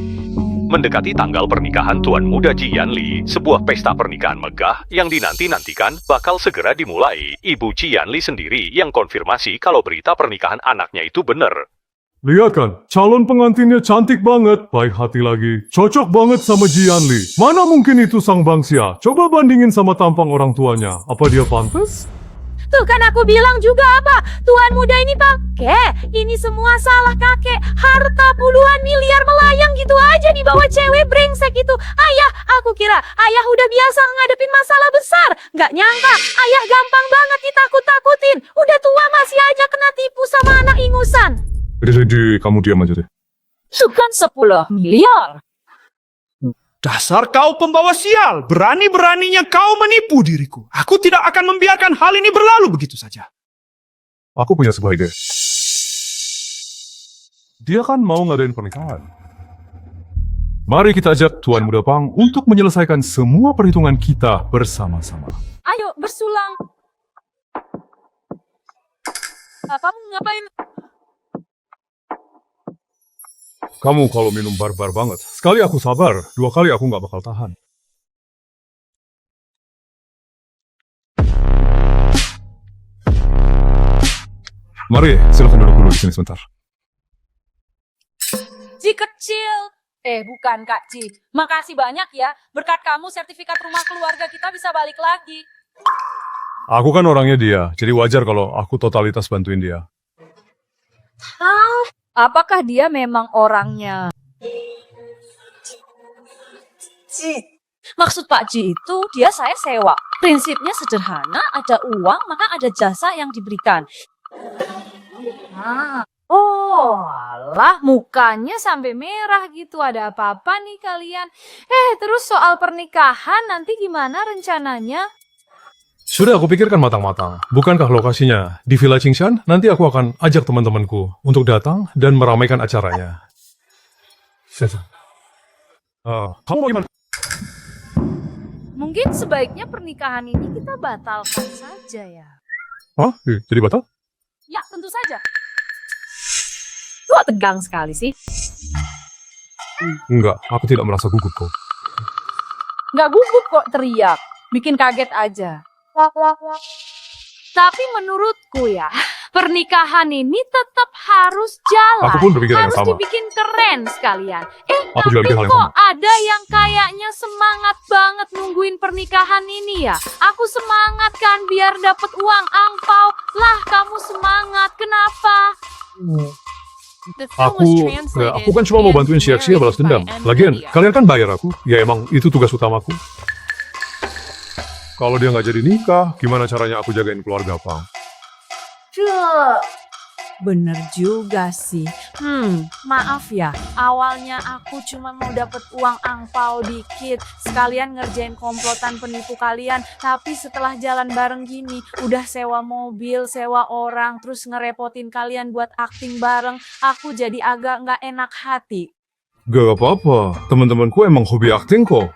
Mendekati tanggal pernikahan Tuan Muda Ji Yanli, sebuah pesta pernikahan megah yang dinanti-nantikan bakal segera dimulai. Ibu Ji Yanli sendiri yang konfirmasi kalau berita pernikahan anaknya itu benar. Lihat kan, calon pengantinnya cantik banget, baik hati lagi, cocok banget sama Ji Yanli. Mana mungkin itu Sang Bangsia? Coba bandingin sama tampang orang tuanya. Apa dia pantas? Tuh kan aku bilang juga apa? Tuan Muda ini pakai. Ini semua salah kakek. Harta puluhan miliar melayang gitu aja di bawah cewek brengsek itu. Ayah, aku kira ayah udah biasa ngadepin masalah besar. Nggak nyangka, ayah gampang banget ditakut-takutin. Udah tua masih aja kena tipu sama anak ingusan. Jadi kamu diam aja deh. Bukan 10 miliar. Dasar kau pembawa sial, berani-beraninya kau menipu diriku. Aku tidak akan membiarkan hal ini berlalu begitu saja. Aku punya sebuah ide. Dia kan mau ngadain pernikahan. Mari kita ajak Tuan Muda Pang untuk menyelesaikan semua perhitungan kita bersama-sama. Ayo bersulang. Kamu ngapain? Kamu kalau minum barbar banget. Sekali aku sabar, 2 kali aku nggak bakal tahan. Mari, silakan duduk dulu di sini sebentar. Ji kecil. Bukan Kak Ji. Makasih banyak ya. Berkat kamu sertifikat rumah keluarga kita bisa balik lagi. Aku kan orangnya dia, jadi wajar kalau aku totalitas bantuin dia. Apakah dia memang orangnya? Maksud Pak Ji itu dia saya sewa. Prinsipnya sederhana, ada uang maka ada jasa yang diberikan. Oh, alah mukanya sampai merah gitu. Ada apa-apa nih kalian? Terus soal pernikahan nanti gimana rencananya? Sudah aku pikirkan matang-matang. Bukankah lokasinya di Villa Qingshan? Nanti aku akan ajak teman-temanku untuk datang dan meramaikan acaranya. Kamu bagaimana? Mungkin sebaiknya pernikahan ini kita batalkan saja ya. Hah? Jadi batal? Ya, tentu saja. Kok tegang sekali sih? Enggak, aku tidak merasa gugup kok. Nggak gugup kok teriak. Bikin kaget aja. Tapi menurutku ya, pernikahan ini tetap harus jalan. Aku pun berpikir yang harus sama. dibikin keren sekalian. Aku juga Tapi pikir hal yang kok sama. ada yang kayaknya semangat banget nungguin pernikahan ini ya? Aku semangat kan biar dapet uang angpau. Lah kamu semangat, kenapa? Aku kan cuma mau bantuin Sia-Sia balas dendam. Lagian, kalian kan bayar aku. Ya emang itu tugas utamaku. Kalau dia nggak jadi nikah, gimana caranya aku jagain keluarga, Pang? Bener juga sih. Maaf ya, awalnya aku cuma mau dapet uang angpau dikit, sekalian ngerjain komplotan penipu kalian. Tapi setelah jalan bareng gini, udah sewa mobil, sewa orang, terus ngerepotin kalian buat akting bareng, aku jadi agak nggak enak hati. Gak apa-apa, teman-temanku emang hobi akting kok.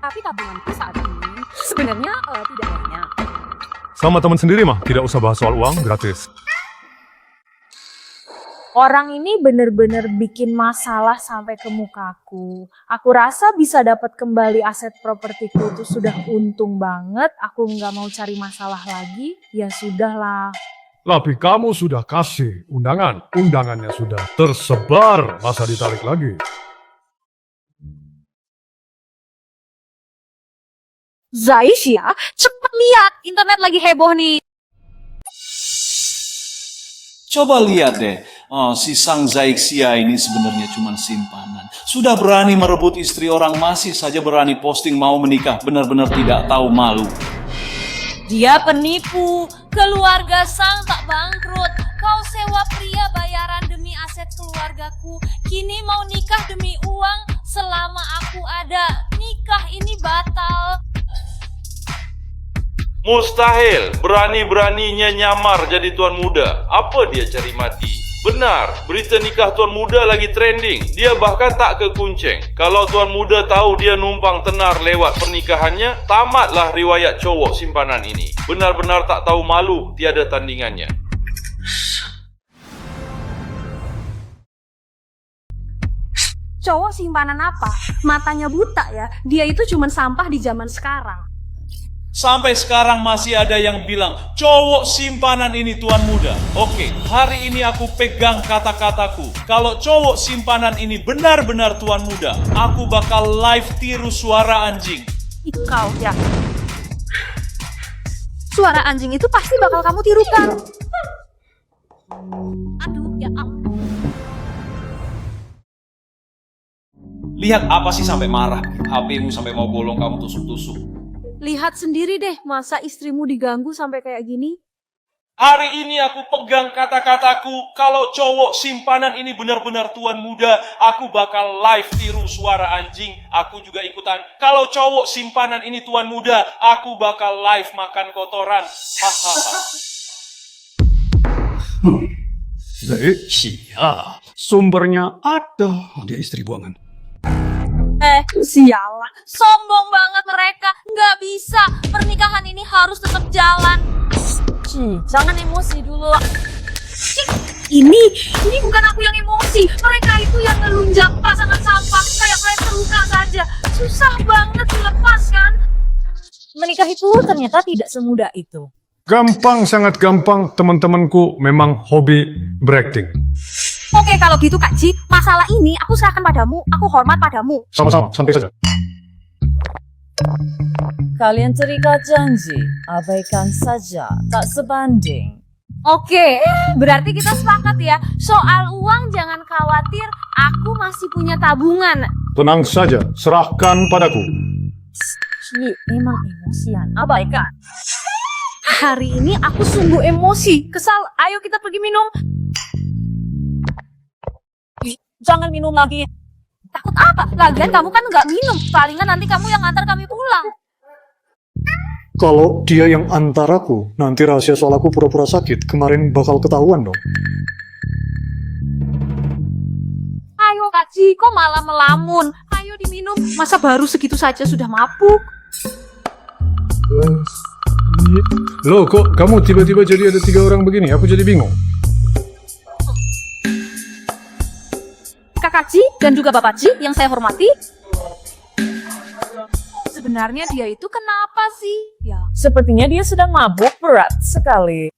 Tapi tabunganku saat ini sebenarnya tidak banyak. Sama teman sendiri mah, tidak usah bahas soal uang, gratis. Orang ini bener-bener bikin masalah sampai ke mukaku. Aku rasa bisa dapat kembali aset propertiku itu sudah untung banget. Aku nggak mau cari masalah lagi. Ya sudahlah. Tapi kamu sudah kasih undangan. Undangannya sudah tersebar, masa ditarik lagi? Zaisya, cepet lihat. Internet lagi heboh nih. Coba lihat deh, si Sang Zaixia ini sebenarnya cuma simpanan. Sudah berani merebut istri orang, masih saja berani posting mau menikah, benar-benar tidak tahu malu. Dia penipu, keluarga Sang tak bangkrut. Kau sewa pria bayaran demi aset keluargaku. Kini mau nikah demi uang, selama aku ada, nikah ini batal. Mustahil, berani-beraninya nyamar jadi tuan muda. Apa dia cari mati? Benar, berita nikah tuan muda lagi trending. Dia bahkan tak kekunceng. Kalau tuan muda tahu dia numpang tenar lewat pernikahannya, tamatlah riwayat cowok simpanan ini. Benar-benar tak tahu malu, tiada tandingannya. Cowok simpanan apa? Matanya buta ya. Dia itu cuma sampah di zaman sekarang. Sampai sekarang masih ada yang bilang, cowok simpanan ini tuan muda. Oke, hari ini aku pegang kata-kataku. Kalau cowok simpanan ini benar-benar tuan muda, aku bakal live tiru suara anjing. Kau ya. Suara anjing itu pasti bakal kamu tirukan. Aduh, ya ampun. Lihat apa sih sampai marah? HP-mu sampai mau bolong kamu tusuk-tusuk. Lihat sendiri deh, masa istrimu diganggu sampai kayak gini? Hari ini aku pegang kata-kataku, kalau cowok simpanan ini benar-benar tuan muda, aku bakal live tiru suara anjing, aku juga ikutan. Kalau cowok simpanan ini tuan muda, aku bakal live makan kotoran. Hahaha. Zaixia, sumbernya ada. Dia istri buangan. Sialan, sombong banget mereka. Nggak bisa, pernikahan ini harus tetap jalan. Jangan emosi dulu. Ini bukan aku yang emosi. Mereka itu yang ngelunjak pasangan sampah kayak terluka saja. Susah banget dilepaskan. Menikah itu ternyata tidak semudah itu. Gampang, sangat gampang. Teman-temanku memang hobi berakting. Oke, kalau gitu Kak Ji, masalah ini aku serahkan padamu. Aku hormat padamu. Sama-sama, santai saja. Kalian terikat janji, abaikan saja, tak sebanding. Oke, berarti kita sepakat ya. Soal uang jangan khawatir, aku masih punya tabungan. Tenang saja, serahkan padaku. Ci, memang emosian, abaikan. Hari ini aku sungguh emosi. Kesal, ayo kita pergi minum. Jangan minum lagi. Takut apa? Lagian kamu kan nggak minum. Palingan nanti kamu yang antar kami pulang. Kalau dia yang antar aku, nanti rahasia soal aku pura-pura sakit. Kemarin bakal ketahuan dong. Ayo Kak Ji, kok malah melamun? Ayo Ayo diminum. Masa baru segitu saja sudah mabuk? Loh, kok kamu tiba-tiba jadi ada 3 orang begini? Aku jadi bingung. Kakak Ji dan juga Bapak Ji yang saya hormati. Sebenarnya dia itu kenapa sih? Ya. Sepertinya dia sedang mabuk berat sekali.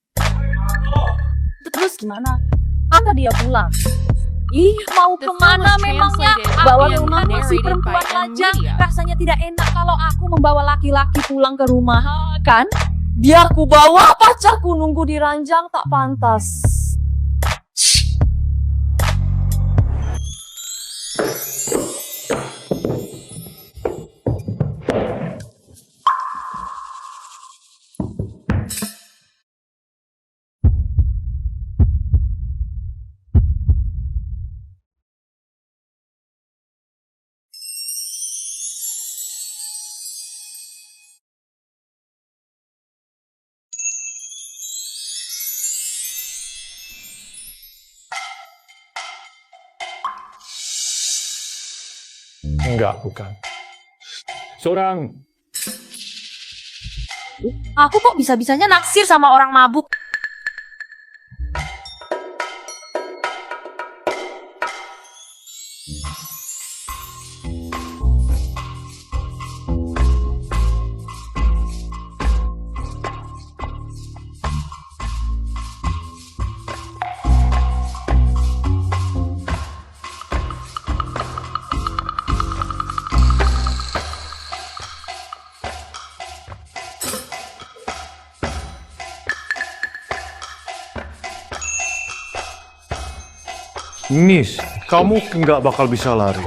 Terus gimana? Anda dia pulang. Ih, mau kemana memangnya? Bawa ke rumah si narrated perempuan by lajang. Media. Rasanya tidak enak kalau aku membawa laki-laki pulang ke rumah, kan? Biar ku bawa pacarku nunggu di ranjang tak pantas. Enggak, bukan. Seorang... Aku kok bisa-bisanya naksir sama orang mabuk? Nis, kamu nggak bakal bisa lari.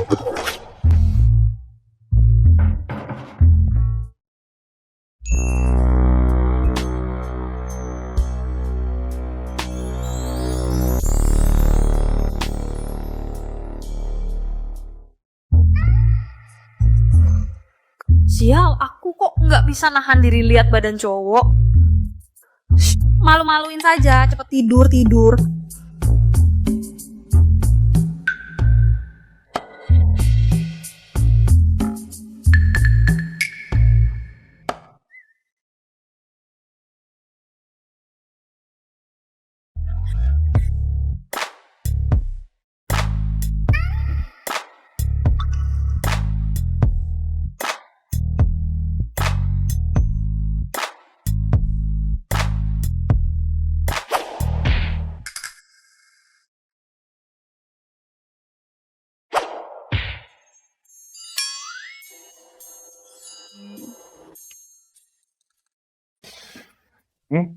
Sial, aku kok nggak bisa nahan diri lihat badan cowok. Malu-maluin saja, cepet tidur.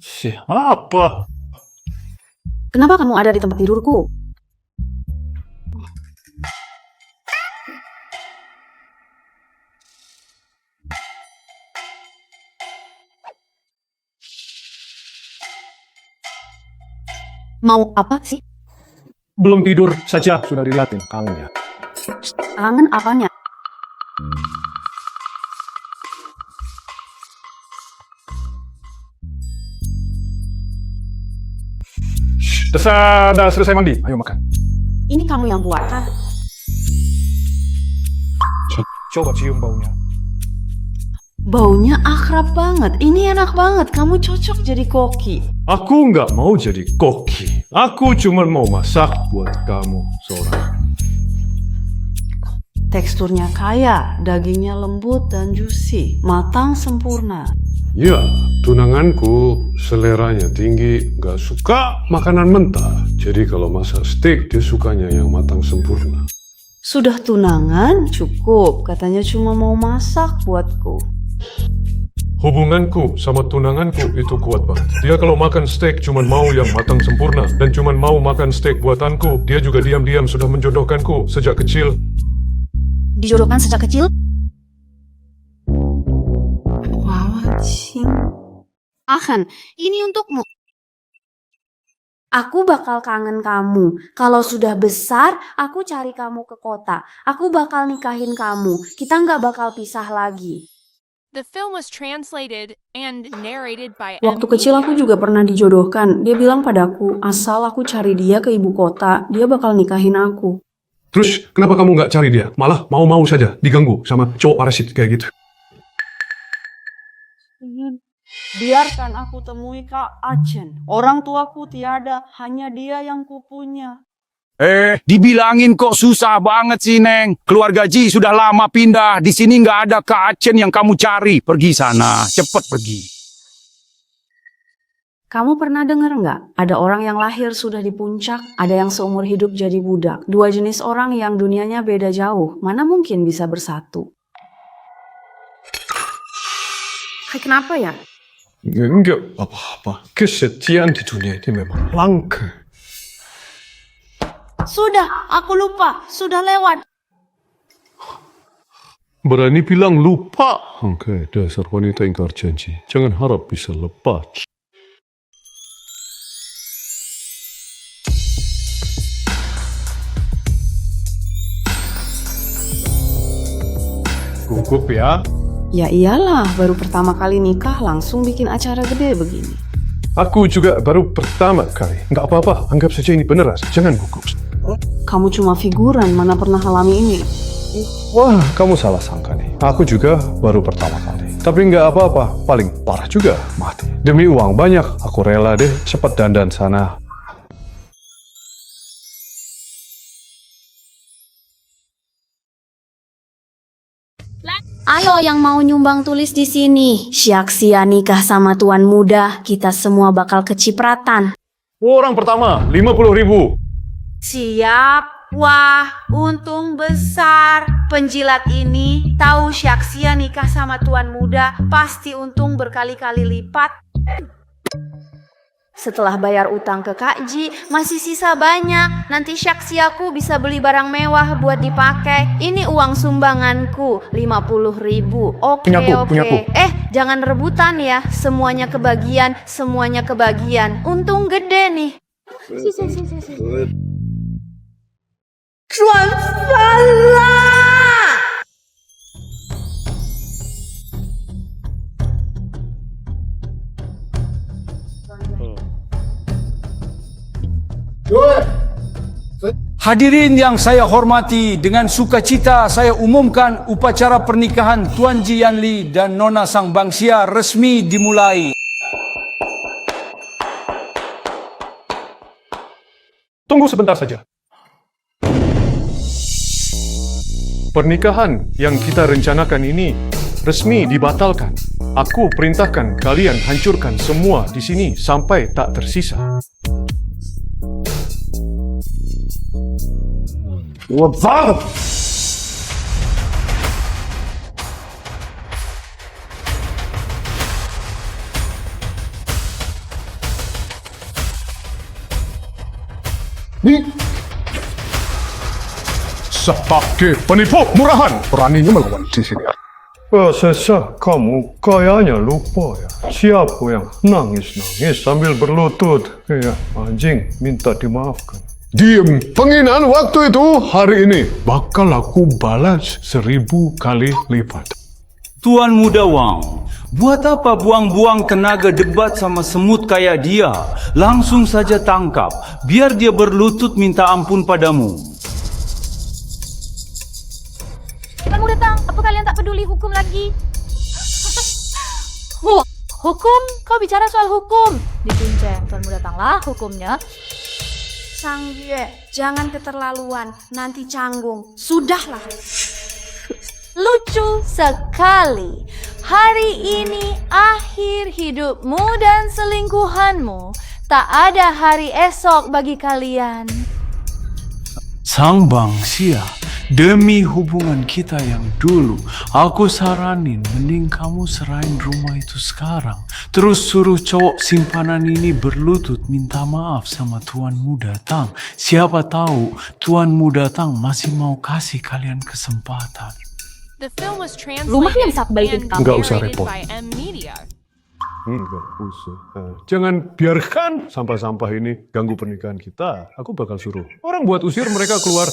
Siapa? Kenapa kamu ada di tempat tidurku? Mau apa sih? Belum tidur saja, sudah dilihatin kangennya. Kangen apanya? Udah selesai mandi, ayo makan. Ini kamu yang buat, kan? Coba cium baunya. Baunya akrab banget. Ini enak banget. Kamu cocok jadi koki. Aku nggak mau jadi koki. Aku cuma mau masak buat kamu seorang. Teksturnya kaya, dagingnya lembut dan juicy, matang sempurna. Ya, tunanganku seleranya tinggi, nggak suka makanan mentah. Jadi kalau masak steak, dia sukanya yang matang sempurna. Sudah tunangan? Cukup. Katanya cuma mau masak buatku. Hubunganku sama tunanganku itu kuat banget. Dia kalau makan steak cuma mau yang matang sempurna. Dan cuma mau makan steak buatanku. Dia juga diam-diam sudah menjodohkanku sejak kecil. Dijodohkan sejak kecil? Ahan, ini untukmu. Aku bakal kangen kamu. Kalau sudah besar, aku cari kamu ke kota. Aku bakal nikahin kamu. Kita nggak bakal pisah lagi. The film was translated and narrated by Waktu kecil aku juga pernah dijodohkan. Dia bilang padaku, asal aku cari dia ke ibu kota, dia bakal nikahin aku. Terus kenapa kamu nggak cari dia? Malah mau-mau saja diganggu sama cowok parasit kayak gitu. Biarkan aku temui Kak Acen. Orang tuaku tiada, hanya dia yang kupunya. Dibilangin kok susah banget sih, Neng. Keluarga Ji sudah lama pindah. Di sini nggak ada Kak Acen yang kamu cari. Pergi sana, cepet pergi. Kamu pernah dengar nggak? Ada orang yang lahir sudah di puncak, ada yang seumur hidup jadi budak. Dua jenis orang yang dunianya beda jauh. Mana mungkin bisa bersatu? Kenapa ya? Enggak apa-apa. Kesetiaan di dunia ini memang langka. Sudah, aku lupa. Sudah lewat. Berani bilang lupa. Oke, dasar wanita ingkar janji. Jangan harap bisa lepas. Gugup ya. Ya iyalah, baru pertama kali nikah langsung bikin acara gede begini. Aku juga baru pertama kali. Nggak apa-apa, anggap saja ini beneran. Jangan gugup. Kamu cuma figuran, mana pernah alami ini. Wah, kamu salah sangka nih. Aku juga baru pertama kali. Tapi nggak apa-apa, paling parah juga mati. Demi uang banyak, aku rela deh cepat dandan sana. Ayo yang mau nyumbang tulis di sini. Syaksia nikah sama tuan muda, kita semua bakal kecipratan. Orang pertama, 50.000. Siap. Wah, untung besar. Penjilat ini tahu Syaksia nikah sama tuan muda, pasti untung berkali-kali lipat. Setelah bayar utang ke Kak Ji, masih sisa banyak. Nanti Syaksiaku bisa beli barang mewah buat dipakai. Ini uang sumbanganku, 50.000. Oke. Punyaku. Jangan rebutan ya. Semuanya kebagian. Untung gede nih. Tuan salah. Hadirin yang saya hormati, dengan sukacita saya umumkan upacara pernikahan Tuan Ji Yanli dan Nona Sang Bangsia resmi dimulai. Tunggu sebentar saja. Pernikahan yang kita rencanakan ini resmi dibatalkan. Aku perintahkan kalian hancurkan semua di sini sampai tak tersisa. Wabah! Sebagai penipu murahan, beraninya melawan di sini. Sesa, kamu kayaknya lupa ya. Siapa yang nangis-nangis sambil berlutut? Ya, anjing, minta dimaafkan. Diem, penghinaan waktu itu hari ini bakal aku balas 1000 kali lipat. Tuan Muda Wang, buat apa buang-buang tenaga debat sama semut kayak dia? Langsung saja tangkap, biar dia berlutut minta ampun padamu. Kamu datang, apa kalian tak peduli hukum lagi? Hukum? Kau bicara soal hukum? Ditunceng, Tuan Muda datanglah hukumnya. Sang Yue, jangan keterlaluan, nanti canggung. Sudahlah. Lucu sekali. Hari ini akhir hidupmu dan selingkuhanmu. Tak ada hari esok bagi kalian. Sang Bangsia, demi hubungan kita yang dulu, aku saranin mending kamu serahin rumah itu sekarang. Terus suruh cowok simpanan ini berlutut minta maaf sama Tuan Muda Tang. Siapa tahu Tuan Muda Tang masih mau kasih kalian kesempatan. The film was Lumayan translated saat balikin and kamu. Nggak usah narrated repot. by M Media. Enggak usah. Jangan biarkan sampah-sampah ini ganggu pernikahan kita. Aku bakal suruh orang buat usir mereka keluar.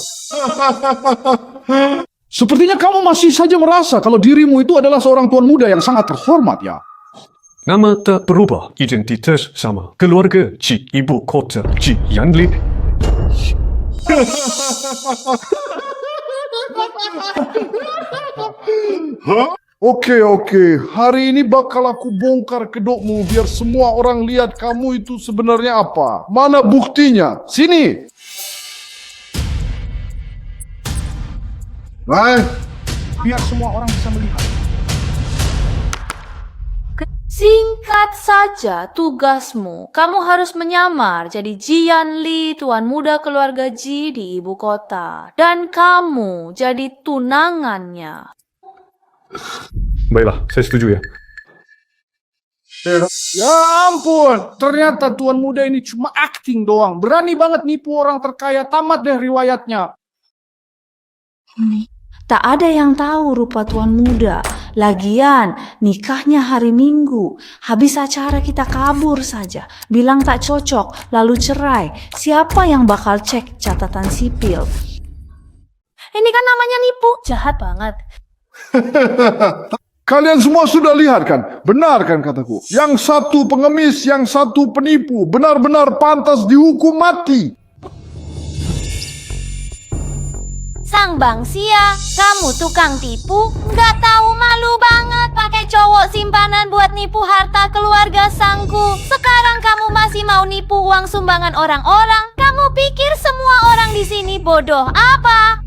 Sepertinya kamu masih saja merasa kalau dirimu itu adalah seorang tuan muda yang sangat terhormat ya. Nama tak berubah, identitas sama. Keluarga Ji, ibu kota Ji Yanli. Hah? Oke. Hari ini bakal aku bongkar kedokmu biar semua orang lihat kamu itu sebenarnya apa. Mana buktinya? Sini. Biar semua orang bisa melihat. Singkat saja tugasmu. Kamu harus menyamar jadi Jian Li, tuan muda keluarga Ji di ibu kota. Dan kamu jadi tunangannya. Baiklah, saya setuju ya. Ya ampun, ternyata tuan muda ini cuma acting doang. Berani banget nipu orang terkaya, tamat deh riwayatnya. Tak ada yang tahu rupa tuan muda. Lagian, nikahnya hari Minggu. Habis acara kita kabur saja. Bilang tak cocok, lalu cerai. Siapa yang bakal cek catatan sipil? Ini kan namanya nipu. Jahat banget. Kalian semua sudah lihat kan? Benar kan kataku? Yang satu pengemis, yang satu penipu. Benar-benar pantas dihukum mati. Sang Bangsia, kamu tukang tipu? Nggak tahu malu banget pakai cowok simpanan buat nipu harta keluarga sangku. Sekarang kamu masih mau nipu uang sumbangan orang-orang? Kamu pikir semua orang di sini bodoh apa?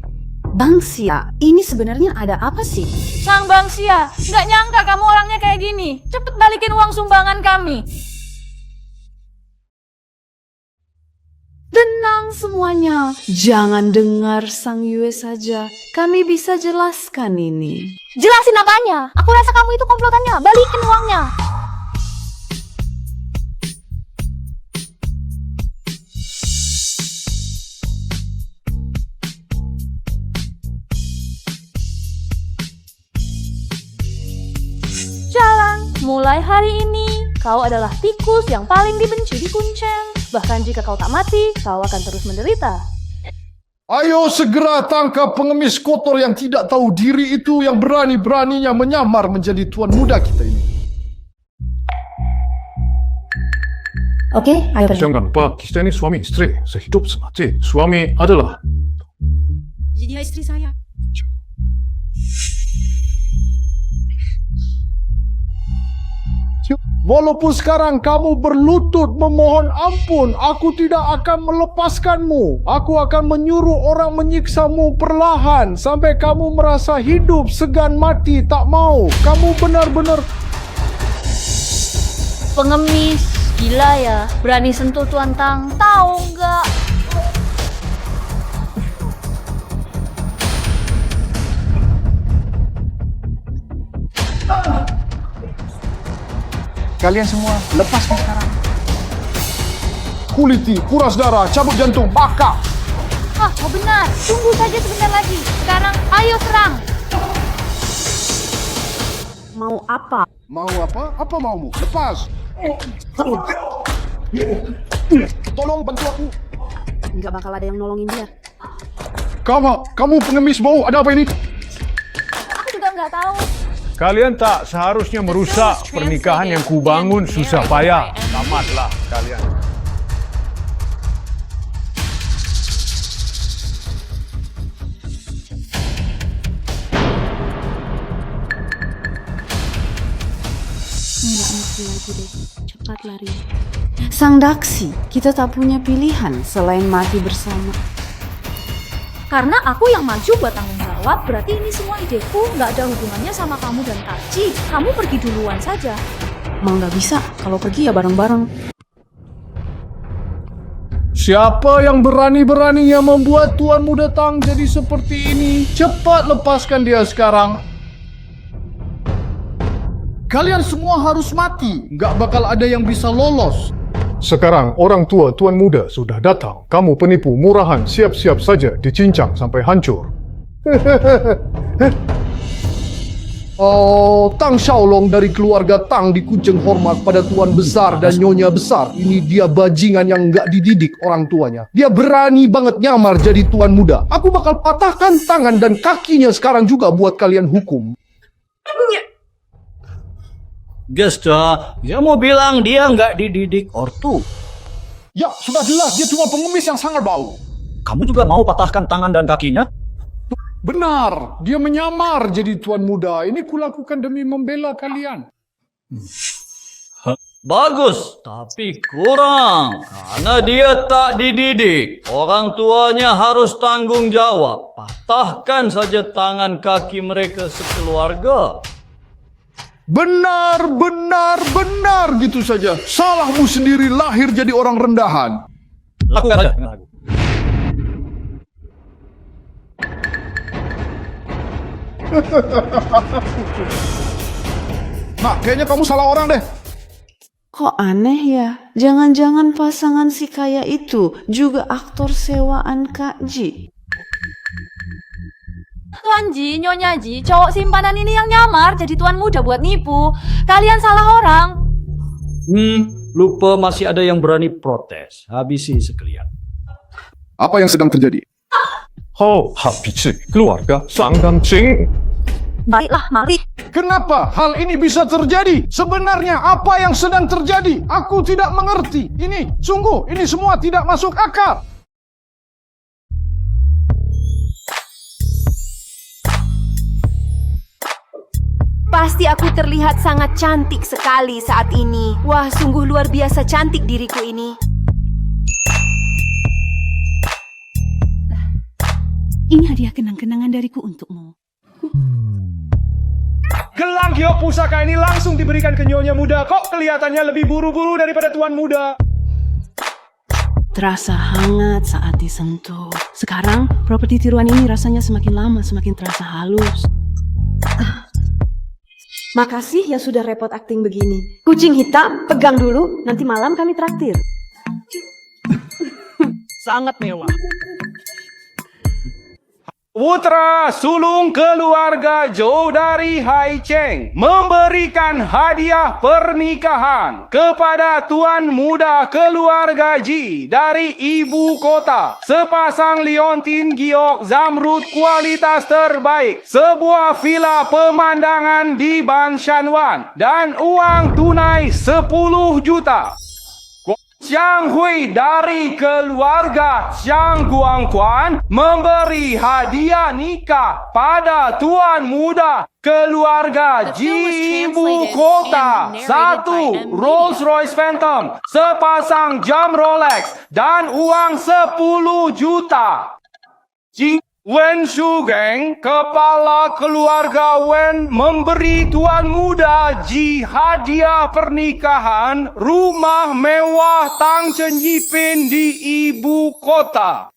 Bangsia, ini sebenarnya ada apa sih? Sang Bangsia, nggak nyangka kamu orangnya kayak gini. Cepet balikin uang sumbangan kami. Tenang semuanya. Jangan dengar Sang Yue saja. Kami bisa jelaskan ini. Jelasin apanya? Aku rasa kamu itu komplotannya. Balikin uangnya. Jalan, mulai hari ini kau adalah tikus yang paling dibenci di Kuncen. Bahkan jika kau tak mati, kau akan terus menderita. Ayo segera tangkap pengemis kotor yang tidak tahu diri itu yang berani-beraninya menyamar menjadi tuan muda kita ini. Oke, ayo pergi. Jangan lupa, kita ini suami istri, sehidup semati. Suami adalah... Dia istri saya. Walaupun sekarang kamu berlutut memohon ampun, aku tidak akan melepaskanmu. Aku akan menyuruh orang menyiksamu perlahan sampai kamu merasa hidup, segan mati, tak mau. Kamu benar-benar... Pengemis, gila ya. Berani sentuh Tuan Tang, tahu nggak? Kalian semua lepaskan sekarang. Kuliti, kuras darah, cabut jantung, bakar. Ah, oh benar. Tunggu saja sebentar lagi. Sekarang, ayo serang. Mau apa? Mau apa? Apa maumu? Lepas. Tolong bantu aku. Nggak bakal ada yang nolongin dia. Kamu pengemis bau, ada apa ini? Aku juga nggak tahu. Kalian tak seharusnya merusak pernikahan yang kubangun susah payah. Tamatlah kalian. Nggak mesti lagi deh. Cepat lari. Sang Daksi, kita tak punya pilihan selain mati bersama. Karena aku yang maju buat tanggung jawab, berarti ini semua ideku nggak ada hubungannya sama kamu dan Taci. Kamu pergi duluan saja. Mau nggak bisa, kalau pergi ya bareng-bareng. Siapa yang berani-beraninya membuat Tuan Muda Tang jadi seperti ini? Cepat lepaskan dia sekarang. Kalian semua harus mati. Nggak bakal ada yang bisa lolos. Sekarang orang tua Tuan Muda sudah datang. Kamu penipu murahan, siap-siap saja dicincang sampai hancur. Oh, Tang Xiaolong dari keluarga Tang di Kuncen hormat pada Tuan Besar dan Nyonya Besar. Ini dia bajingan yang nggak dididik orang tuanya. Dia berani banget nyamar jadi Tuan Muda. Aku bakal patahkan tangan dan kakinya sekarang juga buat kalian hukum. Gesta, dia mau bilang dia nggak dididik ortu. Ya, sudah jelas dia cuma pengemis yang sangat bau. kamu juga mau patahkan tangan dan kakinya? Benar, dia menyamar jadi tuan muda. Ini kulakukan demi membela kalian. Bagus, tapi kurang. Karena dia tak dididik. Orang tuanya harus tanggung jawab. Patahkan saja tangan kaki mereka sekeluarga. Benar, benar, benar gitu saja. Salahmu sendiri lahir jadi orang rendahan. Lakukan saja dengan lagu. Nah, kayaknya kamu salah orang deh. Kok aneh ya? Jangan-jangan pasangan si kaya itu juga aktor sewaan Kak Ji. Tuan Ji, Nyonya Ji, cowok simpanan ini yang nyamar jadi tuan muda buat nipu. Kalian salah orang. Lupa masih ada yang berani protes. Habisi sekalian. Apa yang sedang terjadi? habisi keluarga Sang dan Ching. Baiklah, mari. Kenapa hal ini bisa terjadi? Sebenarnya apa yang sedang terjadi? Aku tidak mengerti. Ini semua tidak masuk akal. Pasti aku terlihat sangat cantik sekali saat ini. Wah, sungguh luar biasa cantik diriku ini. Ini hadiah kenang-kenangan dariku untukmu. Gelang giok pusaka ini langsung diberikan ke nyonya muda. Kok kelihatannya lebih buru-buru daripada tuan muda? Terasa hangat saat disentuh. Sekarang, properti tiruan ini rasanya semakin lama semakin terasa halus. Makasih yang sudah repot akting begini. Kucing hitam, pegang dulu, nanti malam kami traktir. Sangat mewah. Putra sulung keluarga Zhou dari Hai Cheng memberikan hadiah pernikahan kepada tuan muda keluarga Ji dari ibu kota. Sepasang liontin giok zamrud kualitas terbaik, sebuah villa pemandangan di Banshanwan, dan uang tunai 10 juta. Xiang Hui dari keluarga Xiang Guangquan memberi hadiah nikah pada tuan muda keluarga Ji ibu kota. 1 Rolls Royce Phantom, sepasang jam Rolex, dan uang 10 juta. Wen Shugeng, kepala keluarga Wen, memberi tuan muda Ji hadiah pernikahan rumah mewah Tang Chen Yipin di ibu kota.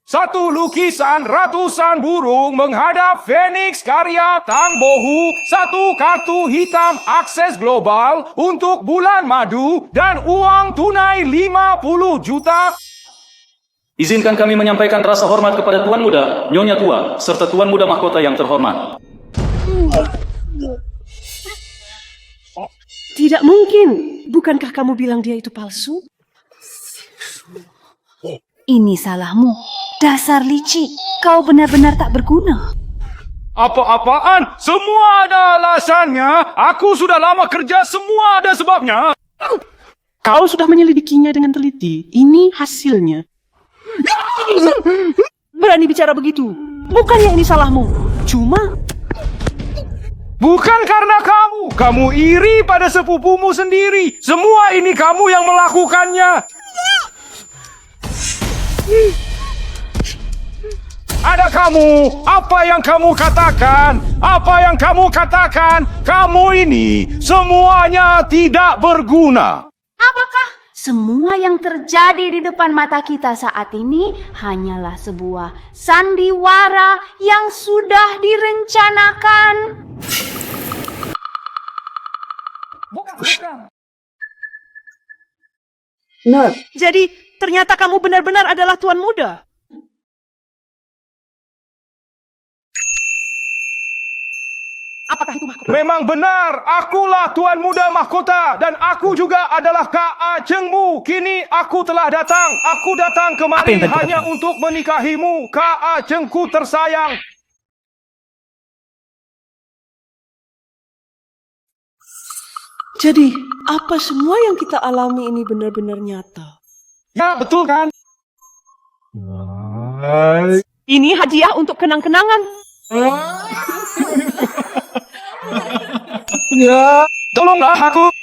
1 lukisan ratusan burung menghadap Phoenix karya Tang Bohu, 1 kartu hitam akses global untuk bulan madu, dan uang tunai 50 juta. Izinkan kami menyampaikan rasa hormat kepada Tuan Muda, Nyonya Tua, serta Tuan Muda Mahkota yang terhormat. Tidak mungkin. Bukankah kamu bilang dia itu palsu? Ini salahmu. Dasar licik. Kau benar-benar tak berguna. Apa-apaan? Semua ada alasannya. Aku sudah lama kerja, semua ada sebabnya. Kau sudah menyelidikinya dengan teliti. Ini hasilnya. Berani bicara begitu. Bukannya ini salahmu. Cuma bukan karena kamu iri pada sepupumu sendiri. Semua ini kamu yang melakukannya. Ada kamu. Apa yang kamu katakan? Apa yang kamu katakan? Kamu ini semuanya tidak berguna. Apakah semua yang terjadi di depan mata kita saat ini hanyalah sebuah sandiwara yang sudah direncanakan? Nah, jadi ternyata kamu benar-benar adalah tuan muda. Apakah itu mahkota? Memang benar, akulah tuan muda mahkota, dan aku juga adalah K.A. Chengmu. Kini aku telah datang. Aku datang kemari hanya untuk menikahimu, K.A. Chengku tersayang. Jadi, apa semua yang kita alami ini benar-benar nyata? Ya, betul kan? Ini hadiah untuk kenang-kenangan. Ya, tolonglah aku.